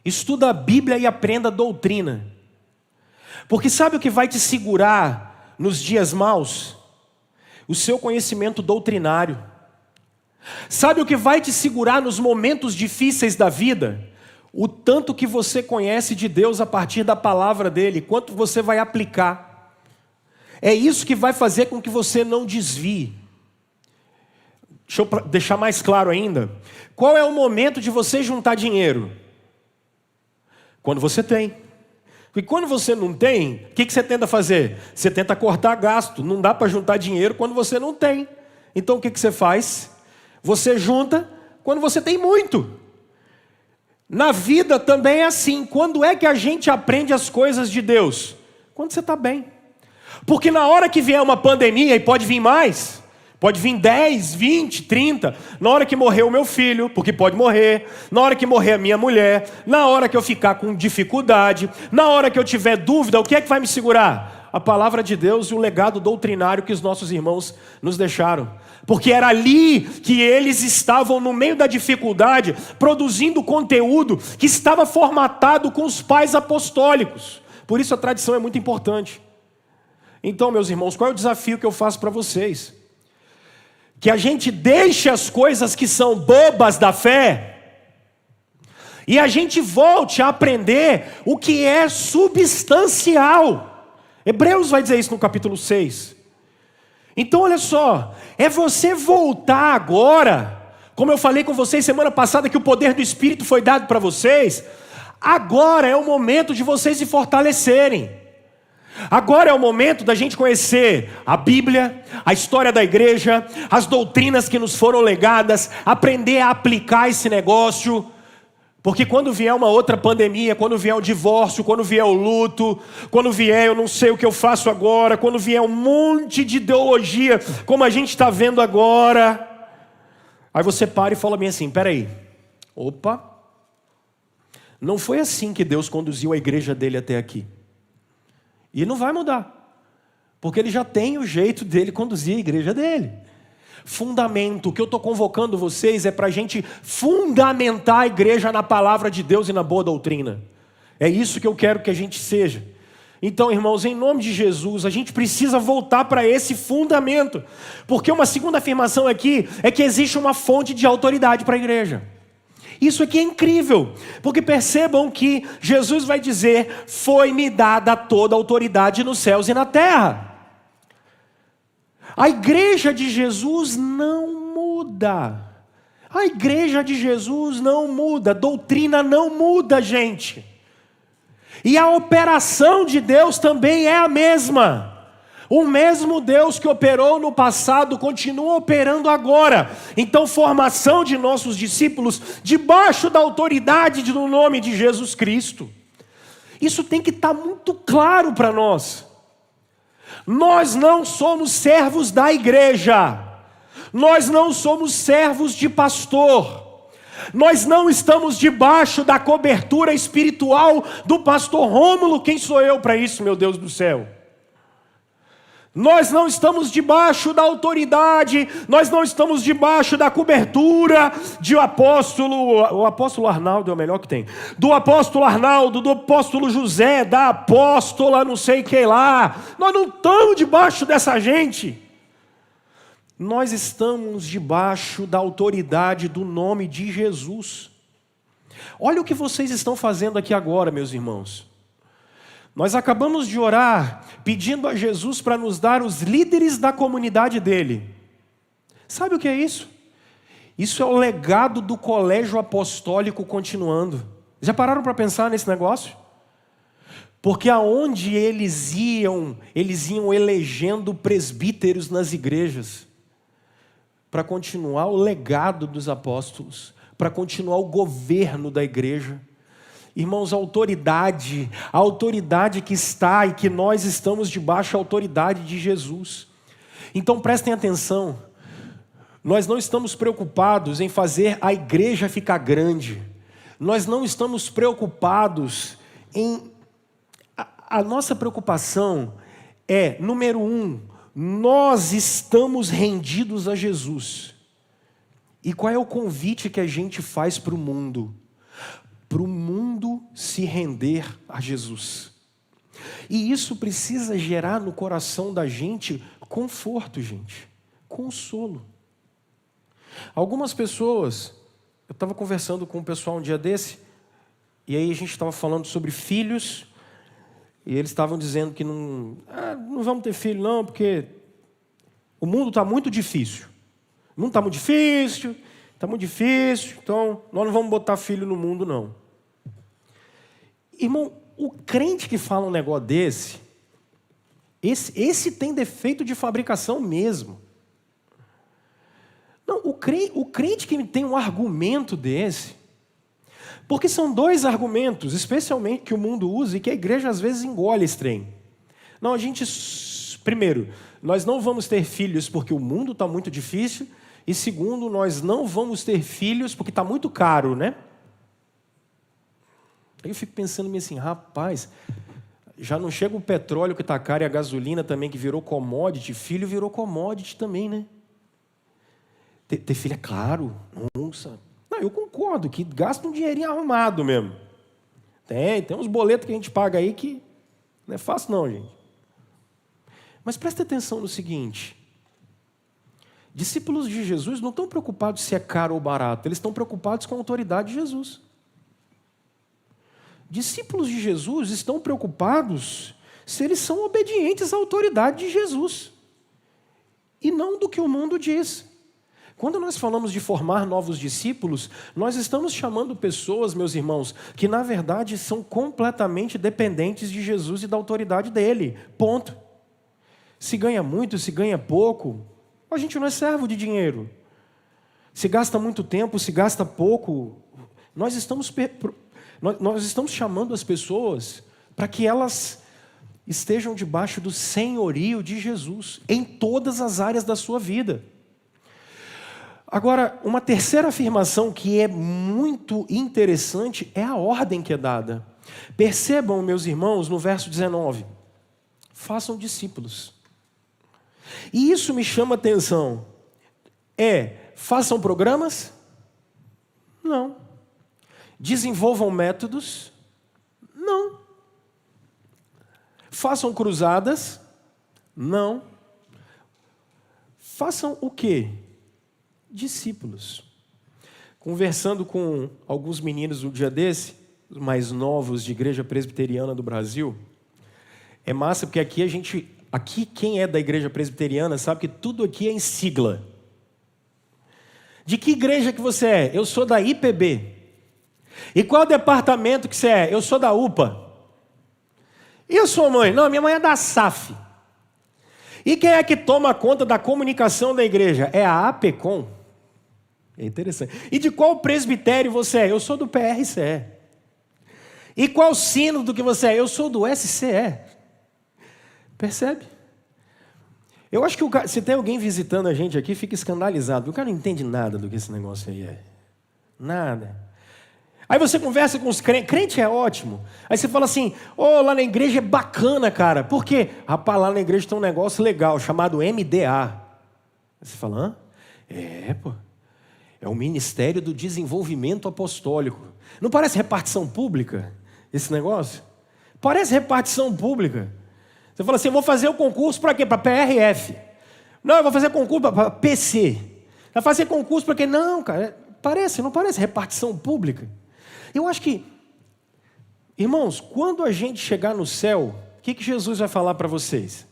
estuda a Bíblia e aprenda a doutrina. Porque sabe o que vai te segurar nos dias maus? O seu conhecimento doutrinário. Sabe o que vai te segurar nos momentos difíceis da vida? O tanto que você conhece de Deus a partir da palavra dele, quanto você vai aplicar. É isso que vai fazer com que você não desvie. Deixa eu deixar mais claro ainda. Qual é o momento de você juntar dinheiro? Quando você tem. Porque quando você não tem, o que você tenta fazer? Você tenta cortar gasto. Não dá para juntar dinheiro quando você não tem. Então o que você faz? Você junta quando você tem muito. Na vida também é assim. Quando é que a gente aprende as coisas de Deus? Quando você está bem. Porque na hora que vier uma pandemia, e pode vir mais, pode vir 10, 20, 30, na hora que morrer o meu filho, porque pode morrer, na hora que morrer a minha mulher, na hora que eu ficar com dificuldade, na hora que eu tiver dúvida, o que é que vai me segurar? A palavra de Deus e o legado doutrinário que os nossos irmãos nos deixaram. Porque era ali que eles estavam no meio da dificuldade, produzindo conteúdo que estava formatado com os pais apostólicos. Por isso a tradição é muito importante. Então, meus irmãos, qual é o desafio que eu faço para vocês? Que a gente deixe as coisas que são bobas da fé e a gente volte a aprender o que é substancial. Hebreus vai dizer isso no capítulo 6. Então olha só, é você voltar agora, como eu falei com vocês semana passada que o poder do Espírito foi dado para vocês, agora é o momento de vocês se fortalecerem. Agora é o momento da gente conhecer a Bíblia, a história da igreja, as doutrinas que nos foram legadas, aprender a aplicar esse negócio. Porque quando vier uma outra pandemia, quando vier o divórcio, quando vier o luto, quando vier eu não sei o que eu faço agora, quando vier um monte de ideologia, como a gente está vendo agora, aí você para e fala bem assim, peraí, opa, não foi assim que Deus conduziu a igreja dele até aqui. E não vai mudar, porque ele já tem o jeito dele conduzir a igreja dele. Fundamento, o que eu estou convocando vocês é para a gente fundamentar a igreja na palavra de Deus e na boa doutrina. É isso que eu quero que a gente seja. Então, irmãos, em nome de Jesus, a gente precisa voltar para esse fundamento. Porque uma segunda afirmação aqui é que existe uma fonte de autoridade para a igreja. Isso aqui é incrível, porque percebam que Jesus vai dizer, foi-me dada toda a autoridade nos céus e na terra. A igreja de Jesus não muda. A igreja de Jesus não muda. Doutrina não muda, gente. E a operação de Deus também é a mesma. O mesmo Deus que operou no passado continua operando agora. Então, formação de nossos discípulos debaixo da autoridade do nome de Jesus Cristo. Isso tem que estar muito claro para nós. Nós não somos servos da igreja. Nós não somos servos de pastor. Nós não estamos debaixo da cobertura espiritual do pastor Rômulo. Quem sou eu para isso, meu Deus do céu? Nós não estamos debaixo da autoridade, nós não estamos debaixo da cobertura de o apóstolo Arnaldo é o melhor que tem, do apóstolo Arnaldo, do apóstolo José, da apóstola não sei quem lá. Nós não estamos debaixo dessa gente. Nós estamos debaixo da autoridade do nome de Jesus. Olha o que vocês estão fazendo aqui agora, meus irmãos. Nós acabamos de orar pedindo a Jesus para nos dar os líderes da comunidade dele. Sabe o que é isso? Isso é o legado do colégio apostólico continuando. Já pararam para pensar nesse negócio? Porque aonde eles iam elegendo presbíteros nas igrejas para continuar o legado dos apóstolos, para continuar o governo da igreja. Irmãos, a autoridade que está e que nós estamos debaixo da autoridade de Jesus. Então prestem atenção, nós não estamos preocupados em fazer a igreja ficar grande, nós não estamos preocupados em... A nossa preocupação é, número 1, nós estamos rendidos a Jesus. E qual é o convite que a gente faz para o mundo? Para o mundo se render a Jesus. E isso precisa gerar no coração da gente conforto, gente, consolo. Algumas pessoas, eu estava conversando com um pessoal um dia desse, e aí a gente estava falando sobre filhos, e eles estavam dizendo que não vamos ter filho não, porque o mundo está muito difícil. O mundo está muito difícil, então nós não vamos botar filho no mundo não. Irmão, o crente que fala um negócio desse, esse tem defeito de fabricação mesmo. Não, o crente que tem um argumento desse, porque são dois argumentos, especialmente que o mundo usa e que a igreja às vezes engole esse trem. Não, primeiro, nós não vamos ter filhos porque o mundo está muito difícil, e segundo, nós não vamos ter filhos porque está muito caro, né? Aí eu fico pensando assim, rapaz, já não chega o petróleo que está caro e a gasolina também que virou commodity, filho virou commodity também, né? Ter filho é caro, nossa. Não, eu concordo que gasta um dinheirinho arrumado mesmo. Tem uns boletos que a gente paga aí que não é fácil não, gente. Mas presta atenção no seguinte, discípulos de Jesus não estão preocupados se é caro ou barato, eles estão preocupados com a autoridade de Jesus. Discípulos de Jesus estão preocupados se eles são obedientes à autoridade de Jesus e não do que o mundo diz. Quando nós falamos de formar novos discípulos, nós estamos chamando pessoas, meus irmãos, que na verdade são completamente dependentes de Jesus e da autoridade dele. Ponto. Se ganha muito, se ganha pouco, a gente não é servo de dinheiro. Se gasta muito tempo, se gasta pouco, nós estamos chamando as pessoas para que elas estejam debaixo do senhorio de Jesus em todas as áreas da sua vida. Agora, uma terceira afirmação que é muito interessante é a ordem que é dada. Percebam, meus irmãos, no verso 19, façam discípulos. E isso me chama a atenção. Façam programas? Não. Desenvolvam métodos? Não. Façam cruzadas? Não. Façam o quê? Discípulos. Conversando com alguns meninos um dia desse, os mais novos de igreja presbiteriana do Brasil, é massa porque aqui quem é da igreja presbiteriana sabe que tudo aqui é em sigla. De que igreja que você é? Eu sou da IPB. E qual departamento que você é? Eu sou da UPA. E a sua mãe? Não, minha mãe é da SAF. E quem é que toma conta da comunicação da igreja? É a APECOM. É interessante. E de qual presbitério você é? Eu sou do PRCE. E qual sínodo que você é? Eu sou do SCE. Percebe? Eu acho que se tem alguém visitando a gente aqui, fica escandalizado. O cara não entende nada do que esse negócio aí é. Nada. Aí você conversa com os crentes, crente é ótimo. Aí você fala assim, lá na igreja é bacana, cara. Por quê? Rapaz, lá na igreja tem um negócio legal, chamado MDA. Aí você fala, hã? Pô. É o Ministério do Desenvolvimento Apostólico. Não parece repartição pública esse negócio? Parece repartição pública. Você fala assim, eu vou fazer o concurso para quê? Para PRF. Não, eu vou fazer concurso para PC. Vai fazer concurso para quê? Não, cara, não parece repartição pública. Eu acho que, irmãos, quando a gente chegar no céu, o que Jesus vai falar para vocês?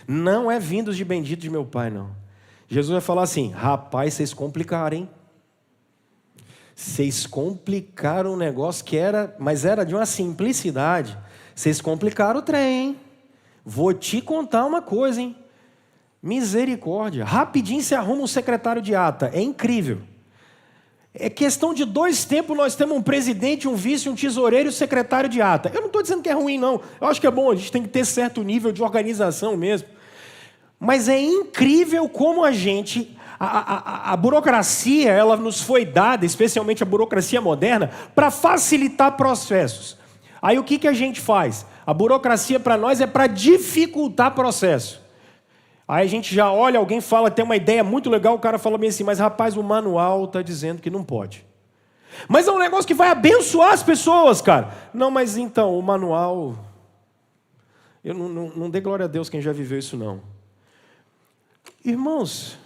Não é vindos de bendito de meu Pai, não. Jesus vai falar assim, rapaz, vocês complicaram, hein? Vocês complicaram um negócio mas era de uma simplicidade. Vocês complicaram o trem, hein? Vou te contar uma coisa, hein? Misericórdia. Rapidinho se arruma um secretário de ata. É incrível. É questão de 2 tempos, nós temos um presidente, um vice, um tesoureiro e um secretário de ata. Eu não estou dizendo que é ruim, não. Eu acho que é bom, a gente tem que ter certo nível de organização mesmo. Mas é incrível como a gente... A burocracia, ela nos foi dada, especialmente a burocracia moderna, para facilitar processos. Aí o que a gente faz? A burocracia para nós é para dificultar processo. Aí a gente já olha, alguém fala, tem uma ideia muito legal, o cara fala bem assim, mas rapaz, o manual está dizendo que não pode. Mas é um negócio que vai abençoar as pessoas, cara. Não, mas então, o manual... Eu não dê glória a Deus quem já viveu isso, não. Irmãos,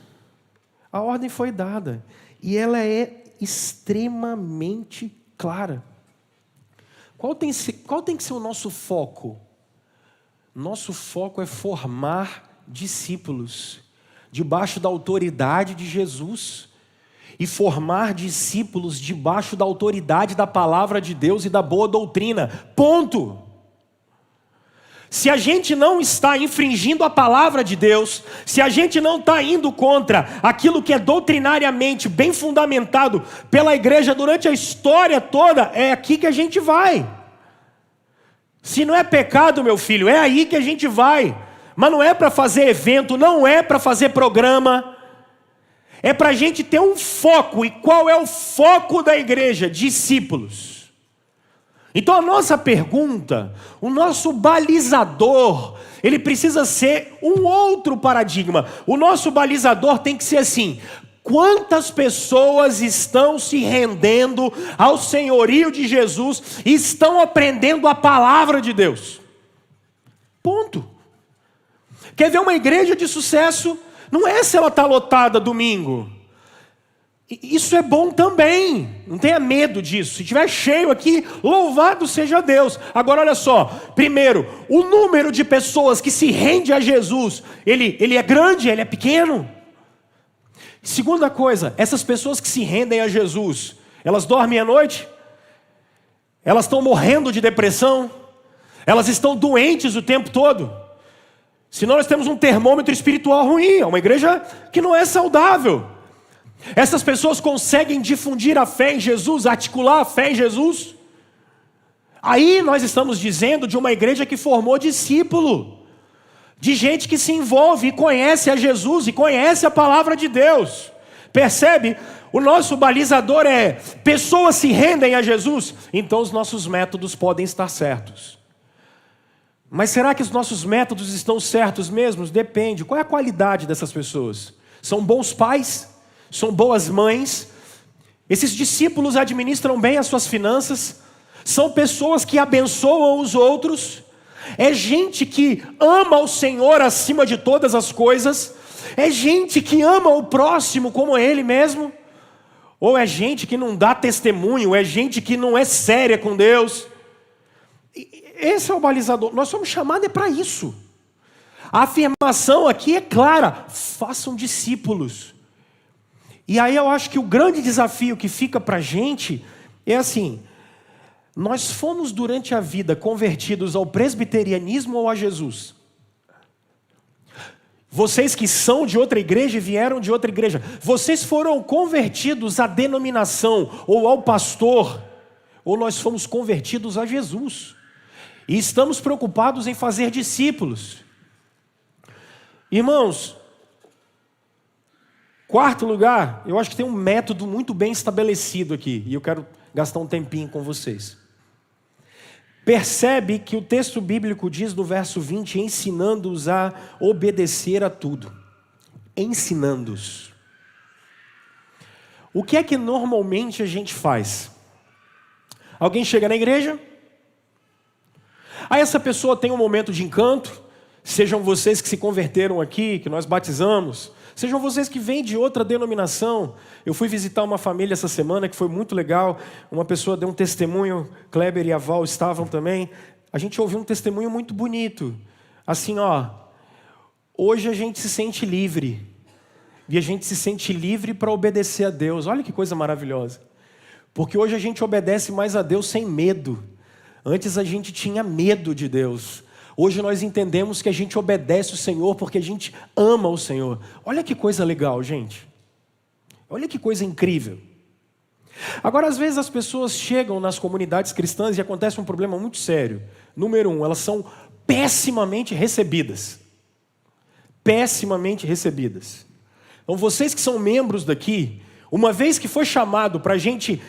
a ordem foi dada. E ela é extremamente clara. Qual tem que ser o nosso foco? Nosso foco é formar discípulos debaixo da autoridade de Jesus e formar discípulos debaixo da autoridade da palavra de Deus e da boa doutrina. Ponto. Se a gente não está infringindo a palavra de Deus, se a gente não está indo contra aquilo que é doutrinariamente bem fundamentado pela igreja durante a história toda, é aqui que a gente vai. Se não é pecado, meu filho, é aí que a gente vai. Mas não é para fazer evento, não é para fazer programa. É para a gente ter um foco. E qual é o foco da igreja? Discípulos. Então a nossa pergunta, o nosso balizador, ele precisa ser um outro paradigma. O nosso balizador tem que ser assim: quantas pessoas estão se rendendo ao senhorio de Jesus e estão aprendendo a palavra de Deus? Ponto. Quer ver uma igreja de sucesso? Não é se ela está lotada domingo. Isso é bom também, não tenha medo disso. Se estiver cheio aqui, louvado seja Deus. Agora olha só, primeiro, o número de pessoas que se rende a Jesus, ele é grande, ele é pequeno? Segunda coisa, essas pessoas que se rendem a Jesus, elas dormem à noite? Elas estão morrendo de depressão? Elas estão doentes o tempo todo? Senão nós temos um termômetro espiritual ruim, é uma igreja que não é saudável. Essas pessoas conseguem difundir a fé em Jesus, articular a fé em Jesus? Aí nós estamos dizendo de uma igreja que formou discípulo, de gente que se envolve e conhece a Jesus e conhece a palavra de Deus. Percebe? O nosso balizador é: pessoas se rendem a Jesus, então os nossos métodos podem estar certos. Mas será que os nossos métodos estão certos mesmo? Depende. Qual é a qualidade dessas pessoas? São bons pais? São boas mães? Esses discípulos administram bem as suas finanças? São pessoas que abençoam os outros? É gente que ama o Senhor acima de todas as coisas? É gente que ama o próximo como ele mesmo? Ou é gente que não dá testemunho? É gente que não é séria com Deus? Esse é o balizador. Nós somos chamados para isso. A afirmação aqui é clara: façam discípulos. E aí eu acho que o grande desafio que fica para a gente é assim: nós fomos durante a vida convertidos ao presbiterianismo ou a Jesus? Vocês que são de outra igreja e vieram de outra igreja, vocês foram convertidos à denominação ou ao pastor? Ou nós fomos convertidos a Jesus? E estamos preocupados em fazer discípulos. Irmãos, quarto lugar, eu acho que tem um método muito bem estabelecido aqui, e eu quero gastar um tempinho com vocês. Percebe que o texto bíblico diz no verso 20, ensinando-os a obedecer a tudo. Ensinando-os. O que é que normalmente a gente faz? Alguém chega na igreja, aí essa pessoa tem um momento de encanto, sejam vocês que se converteram aqui, que nós batizamos, sejam vocês que vêm de outra denominação. Eu fui visitar uma família essa semana que foi muito legal, uma pessoa deu um testemunho, Kleber e a Val estavam também, a gente ouviu um testemunho muito bonito, assim hoje a gente se sente livre, e a gente se sente livre para obedecer a Deus. Olha que coisa maravilhosa. Porque hoje a gente obedece mais a Deus sem medo. Antes a gente tinha medo de Deus. Hoje nós entendemos que a gente obedece o Senhor porque a gente ama o Senhor. Olha que coisa legal, gente. Olha que coisa incrível. Agora, às vezes as pessoas chegam nas comunidades cristãs e acontece um problema muito sério. Número 1, elas são pessimamente recebidas. Pessimamente recebidas. Então, vocês que são membros daqui, uma vez que foi chamado para a gente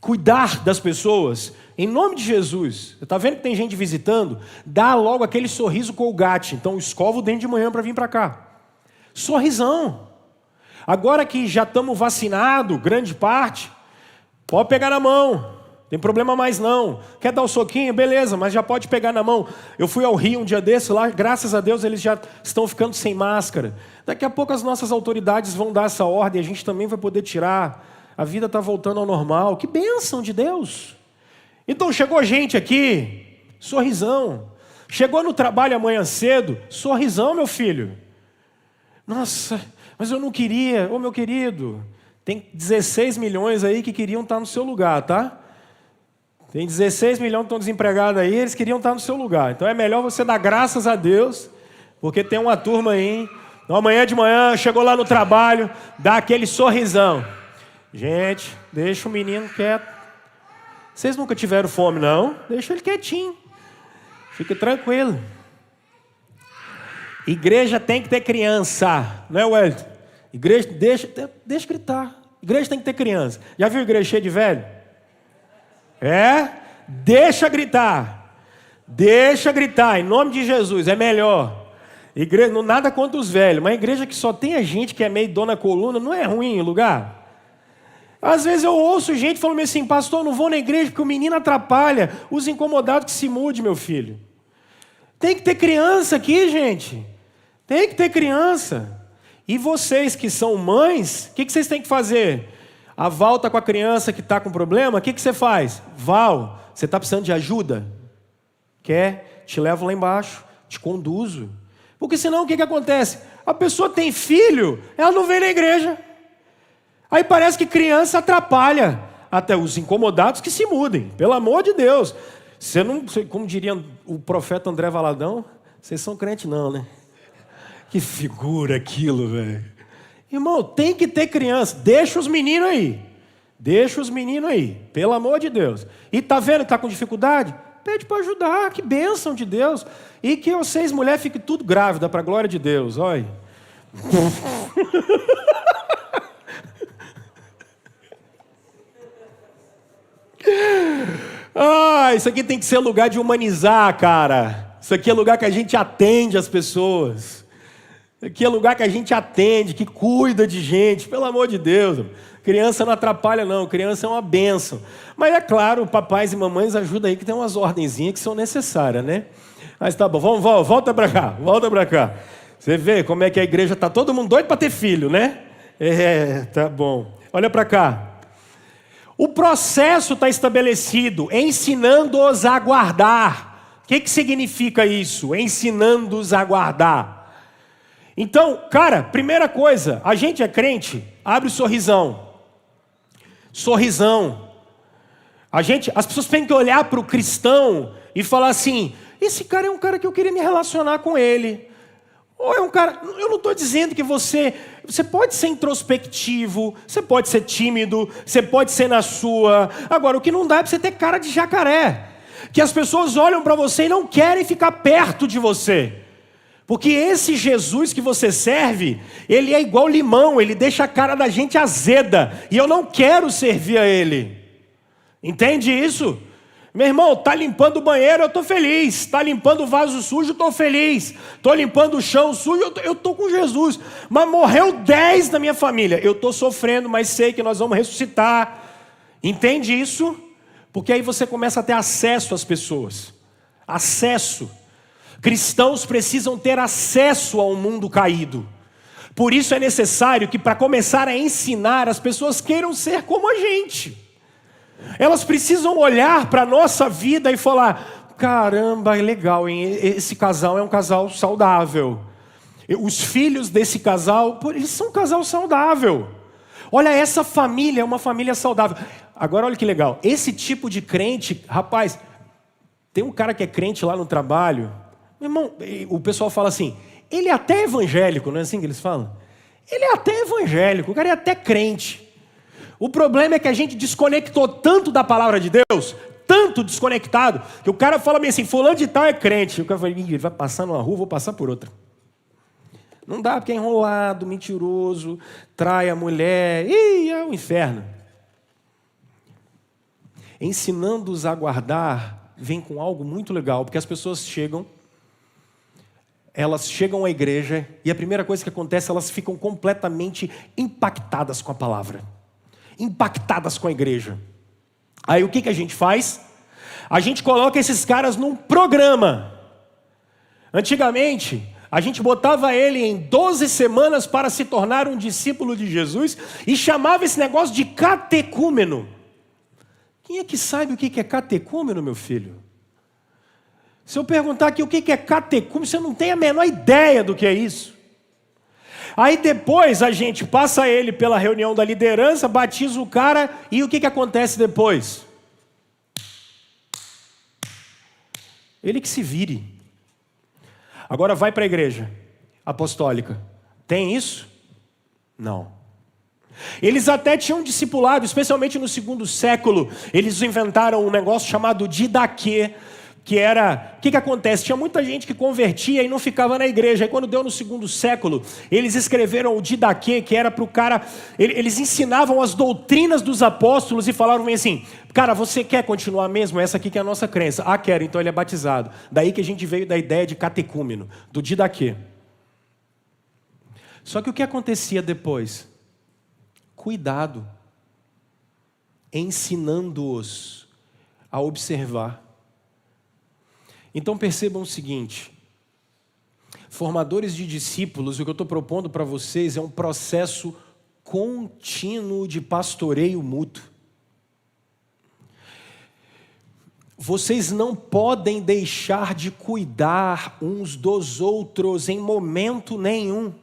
cuidar das pessoas, em nome de Jesus, você está vendo que tem gente visitando? Dá logo aquele sorriso Colgate. Então, escova o dente de manhã para vir para cá. Sorrisão. Agora que já estamos vacinados, grande parte, pode pegar na mão. Tem problema mais não. Quer dar um soquinho? Beleza, mas já pode pegar na mão. Eu fui ao Rio um dia desse, lá, graças a Deus, eles já estão ficando sem máscara. Daqui a pouco as nossas autoridades vão dar essa ordem, a gente também vai poder tirar. A vida está voltando ao normal. Que bênção de Deus. Então chegou gente aqui, sorrisão. Chegou no trabalho amanhã cedo, sorrisão, meu filho. Nossa, mas eu não queria. Ô, meu querido, tem 16 milhões aí que queriam estar no seu lugar, tá? Tem 16 milhões que estão desempregados aí, eles queriam estar no seu lugar. Então é melhor você dar graças a Deus, porque tem uma turma aí. Então, amanhã de manhã, chegou lá no trabalho, dá aquele sorrisão. Gente, deixa o menino quieto. Vocês nunca tiveram fome, não? Deixa ele quietinho. Fica tranquilo. Igreja tem que ter criança, não é, Wellington? Igreja, deixa gritar. Igreja tem que ter criança. Já viu igreja cheia de velho? Deixa gritar. Deixa gritar, em nome de Jesus, é melhor. Igreja, não nada contra os velhos, mas igreja que só tem a gente que é meio dona coluna, não é ruim o lugar? Às vezes eu ouço gente falando assim, pastor, não vou na igreja porque o menino atrapalha, os incomodados que se mude, meu filho. Tem que ter criança aqui, gente. Tem que ter criança. E vocês que são mães, o que vocês têm que fazer? A Val está com a criança que está com problema, o que você faz? Val, você está precisando de ajuda? Quer? Te levo lá embaixo, te conduzo. Porque senão o que acontece? A pessoa tem filho, ela não vem na igreja. Aí parece que criança atrapalha. Até os incomodados que se mudem, pelo amor de Deus. Você não, como diria o profeta André Valadão, vocês são crente não, né? Que figura aquilo, velho. Irmão, tem que ter criança. Deixa os meninos aí. Deixa os meninos aí. Pelo amor de Deus. E tá vendo que está com dificuldade? Pede para ajudar. Que bênção de Deus. E que vocês, mulher, fiquem tudo grávida, para a glória de Deus. Olha. Isso aqui tem que ser lugar de humanizar, cara. Isso aqui é lugar que a gente atende as pessoas. Isso aqui é lugar que a gente atende, que cuida de gente. Pelo amor de Deus. Criança não atrapalha, não. Criança é uma bênção. Mas é claro, papais e mamães ajudam aí, que tem umas ordenzinhas que são necessárias, né? Mas tá bom, volta para cá, volta para cá. Você vê como é que a igreja está todo mundo doido para ter filho, né? Tá bom. Olha para cá. O processo está estabelecido, ensinando-os a guardar. O que significa isso? Ensinando-os a guardar. Então, cara, primeira coisa, a gente é crente, abre o sorrisão. Sorrisão. As pessoas têm que olhar para o cristão e falar assim, esse cara é um cara que eu queria me relacionar com ele. Ou é um cara, eu não estou dizendo que você pode ser introspectivo, você pode ser tímido, você pode ser na sua. Agora, o que não dá é para você ter cara de jacaré. Que as pessoas olham para você e não querem ficar perto de você. Porque esse Jesus que você serve, ele é igual limão, ele deixa a cara da gente azeda. E eu não quero servir a ele. Entende isso? Meu irmão, está limpando o banheiro, eu estou feliz. Está limpando o vaso sujo, eu estou feliz. Estou limpando o chão sujo, eu estou com Jesus. Mas morreu 10 na minha família. Eu estou sofrendo, mas sei que nós vamos ressuscitar. Entende isso? Porque aí você começa a ter acesso às pessoas. Acesso. Cristãos precisam ter acesso ao mundo caído. Por isso é necessário que, para começar a ensinar, as pessoas queiram ser como a gente. Elas precisam olhar para a nossa vida e falar: caramba, é legal, hein? Esse casal é um casal saudável. Os filhos desse casal, eles são um casal saudável. Olha, essa família é uma família saudável. Agora olha que legal, esse tipo de crente, rapaz, tem um cara que é crente lá no trabalho, meu irmão, o pessoal fala assim, ele é até evangélico, não é assim que eles falam? Ele é até evangélico, o cara é até crente. O problema é que a gente desconectou tanto da palavra de Deus, tanto desconectado, que o cara fala bem assim, fulano de tal é crente. O cara fala, ele vai passar numa rua, vou passar por outra. Não dá, porque é enrolado, mentiroso, trai a mulher, é o inferno. Ensinando-os a guardar, vem com algo muito legal, porque as pessoas elas chegam à igreja, e a primeira coisa que acontece, elas ficam completamente impactadas com a palavra. Impactadas com a igreja. Aí o que a gente faz? A gente coloca esses caras num programa. Antigamente, a gente botava ele em 12 semanas para se tornar um discípulo de Jesus e chamava esse negócio de catecúmeno. Quem é que sabe o que é catecúmeno, meu filho? Se eu perguntar aqui o que é catecúmeno, você não tem a menor ideia do que é isso. Aí depois a gente passa ele pela reunião da liderança, batiza o cara, e o que acontece depois? Ele que se vire. Agora vai para a igreja apostólica. Tem isso? Não. Eles até tinham discipulado, especialmente no 2º século, eles inventaram um negócio chamado didaquê, que era, o que acontece? Tinha muita gente que convertia e não ficava na igreja. Aí quando deu no 2º século, eles escreveram o didaquê, que era para o cara, eles ensinavam as doutrinas dos apóstolos e falaram assim, cara, você quer continuar mesmo? Essa aqui que é a nossa crença. Ah, quero, então ele é batizado. Daí que a gente veio da ideia de catecúmeno, do didaquê. Só que o que acontecia depois? Cuidado, ensinando-os a observar. Então percebam o seguinte, formadores de discípulos, o que eu estou propondo para vocês é um processo contínuo de pastoreio mútuo. Vocês não podem deixar de cuidar uns dos outros em momento nenhum.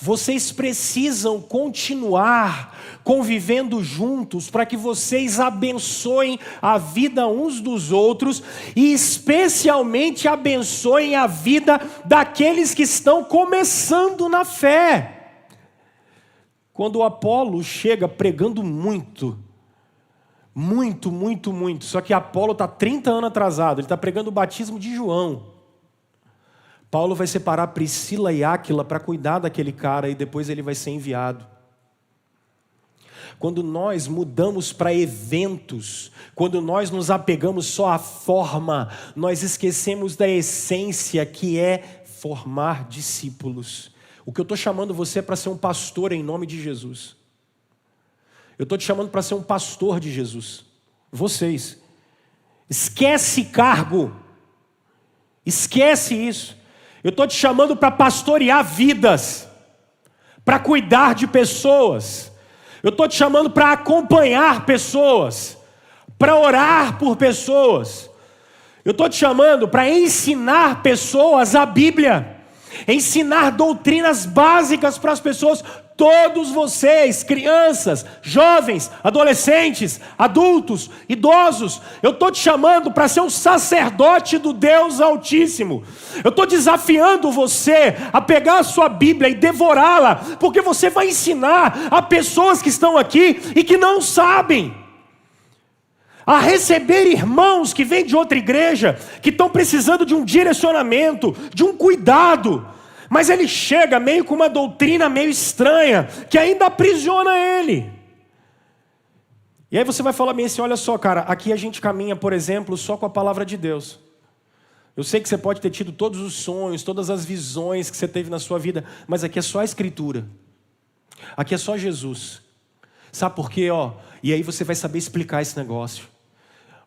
Vocês precisam continuar convivendo juntos para que vocês abençoem a vida uns dos outros e especialmente abençoem a vida daqueles que estão começando na fé. Quando o Apolo chega pregando muito, só que Apolo está 30 anos atrasado, ele está pregando o batismo de João. Paulo vai separar Priscila e Áquila para cuidar daquele cara e depois ele vai ser enviado. Quando nós mudamos para eventos, quando nós nos apegamos só à forma, nós esquecemos da essência que é formar discípulos. O que eu estou chamando você para ser um pastor em nome de Jesus. Eu estou te chamando para ser um pastor de Jesus. Vocês. Esquece cargo. Esquece isso. Eu estou te chamando para pastorear vidas, para cuidar de pessoas. Eu estou te chamando para acompanhar pessoas, para orar por pessoas. Eu estou te chamando para ensinar pessoas a Bíblia, ensinar doutrinas básicas para as pessoas. Todos vocês, crianças, jovens, adolescentes, adultos, idosos, eu estou te chamando para ser um sacerdote do Deus Altíssimo. Eu estou desafiando você a pegar a sua Bíblia e devorá-la, porque você vai ensinar a pessoas que estão aqui e que não sabem, a receber irmãos que vêm de outra igreja, que estão precisando de um direcionamento, de um cuidado. Mas ele chega meio com uma doutrina meio estranha, que ainda aprisiona ele. E aí você vai falar bem assim, olha só, cara, aqui a gente caminha, por exemplo, só com a palavra de Deus. Eu sei que você pode ter tido todos os sonhos, todas as visões que você teve na sua vida, mas aqui é só a Escritura. Aqui é só Jesus. Sabe por quê? E aí você vai saber explicar esse negócio.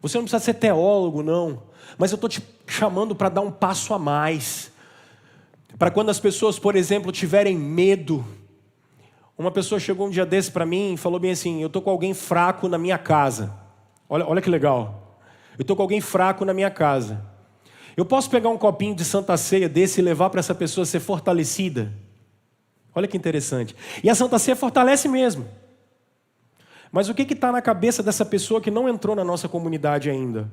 Você não precisa ser teólogo, não. Mas eu estou te chamando para dar um passo a mais. Para quando as pessoas, por exemplo, tiverem medo. Uma pessoa chegou um dia desse para mim e falou bem assim, eu estou com alguém fraco na minha casa. Olha que legal. Eu estou com alguém fraco na minha casa. Eu posso pegar um copinho de Santa Ceia desse e levar para essa pessoa ser fortalecida? Olha que interessante. E a Santa Ceia fortalece mesmo. Mas o que está na cabeça dessa pessoa que não entrou na nossa comunidade ainda?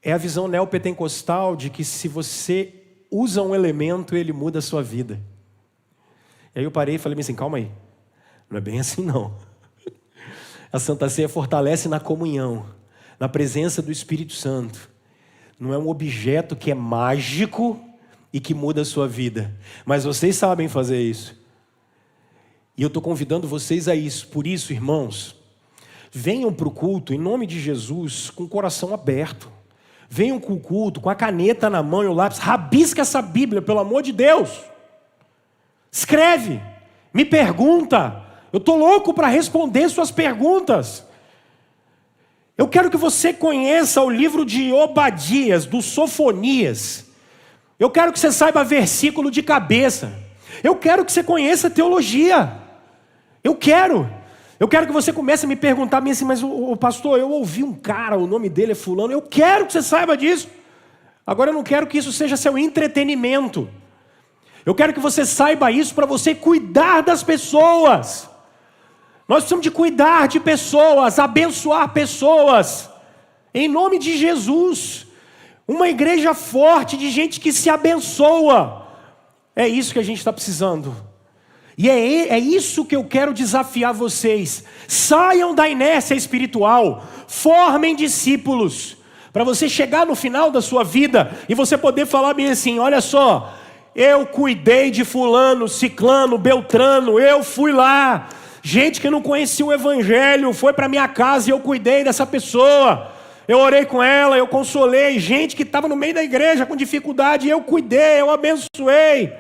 É a visão neopentecostal de que se você usa um elemento, ele muda a sua vida. E aí eu parei e falei assim, calma aí. Não é bem assim não. A Santa Ceia fortalece na comunhão, na presença do Espírito Santo. Não é um objeto que é mágico e que muda a sua vida. Mas vocês sabem fazer isso. E eu estou convidando vocês a isso. Por isso, irmãos, venham para o culto, em nome de Jesus, com o coração aberto. Venham com o culto, com a caneta na mão e o lápis. Rabisca essa Bíblia, pelo amor de Deus. Escreve, me pergunta. Eu estou louco para responder suas perguntas. Eu quero que você conheça o livro de Obadias, do Sofonias. Eu quero que você saiba versículo de cabeça. Eu quero que você conheça teologia. Eu quero que você comece a me perguntar assim, mas o pastor, eu ouvi um cara, o nome dele é fulano. Eu quero que você saiba disso. Agora eu não quero que isso seja seu entretenimento. Eu quero que você saiba isso para você cuidar das pessoas. Nós precisamos de cuidar de pessoas, abençoar pessoas. Em nome de Jesus. Uma igreja forte de gente que se abençoa. É isso que a gente está precisando. E é isso que eu quero desafiar vocês. Saiam da inércia espiritual. Formem discípulos. Para você chegar no final da sua vida e você poder falar bem assim, olha só, eu cuidei de fulano, ciclano, beltrano, eu fui lá. Gente que não conhecia o evangelho, foi para minha casa e eu cuidei dessa pessoa. Eu orei com ela, eu consolei. Gente que estava no meio da igreja com dificuldade, eu cuidei, eu abençoei.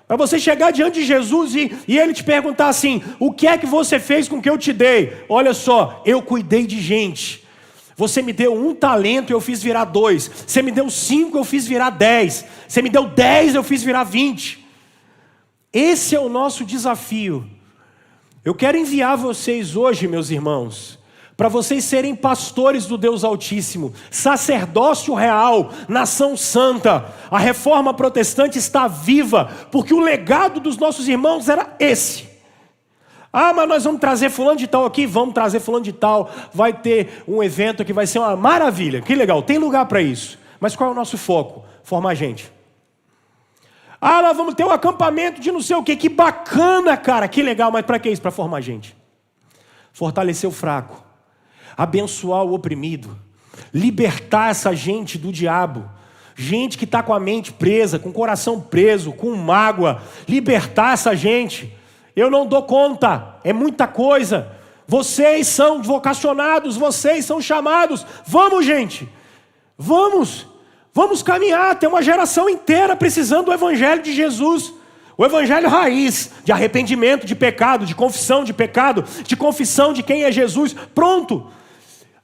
Para você chegar diante de Jesus e ele te perguntar assim, o que é que você fez com o que eu te dei? Olha só, eu cuidei de gente. Você me deu 1 talento, eu fiz virar 2. Você me deu 5, eu fiz virar 10. Você me deu 10, eu fiz virar 20. Esse é o nosso desafio. Eu quero enviar vocês hoje, meus irmãos, para vocês serem pastores do Deus Altíssimo, sacerdócio real, nação santa. A reforma protestante está viva, porque o legado dos nossos irmãos era esse. Ah, mas nós vamos trazer fulano de tal aqui, vamos trazer fulano de tal, vai ter um evento que vai ser uma maravilha, que legal, tem lugar para isso. Mas qual é o nosso foco? Formar gente. Ah, nós vamos ter um acampamento de não sei o quê, que bacana, cara, que legal, mas para que isso? Para formar gente. Fortalecer o fraco, abençoar o oprimido, libertar essa gente do diabo, gente que está com a mente presa, com o coração preso, com mágoa, libertar essa gente. Eu não dou conta, é muita coisa. Vocês são vocacionados, vocês são chamados. Vamos, gente, vamos caminhar. Tem uma geração inteira precisando do evangelho de Jesus. O evangelho raiz, de arrependimento de pecado, de confissão de pecado, de confissão de quem é Jesus. Pronto.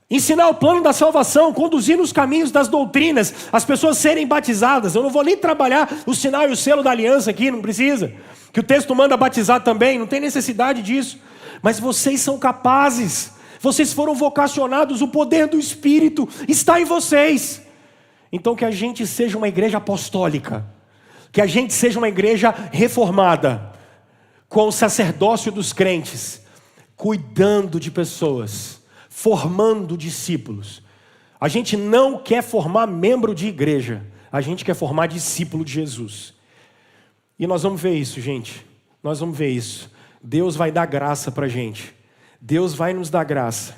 Ensinar o plano da salvação, conduzir nos caminhos das doutrinas, as pessoas serem batizadas. Eu não vou nem trabalhar o sinal e o selo da aliança aqui, não precisa. Que o texto manda batizar também, não tem necessidade disso. Mas vocês são capazes, vocês foram vocacionados, o poder do Espírito está em vocês. Então que a gente seja uma igreja apostólica, que a gente seja uma igreja reformada, com o sacerdócio dos crentes, cuidando de pessoas, formando discípulos. A gente não quer formar membro de igreja, a gente quer formar discípulo de Jesus. E nós vamos ver isso, gente. Nós vamos ver isso. Deus vai dar graça para a gente. Deus vai nos dar graça.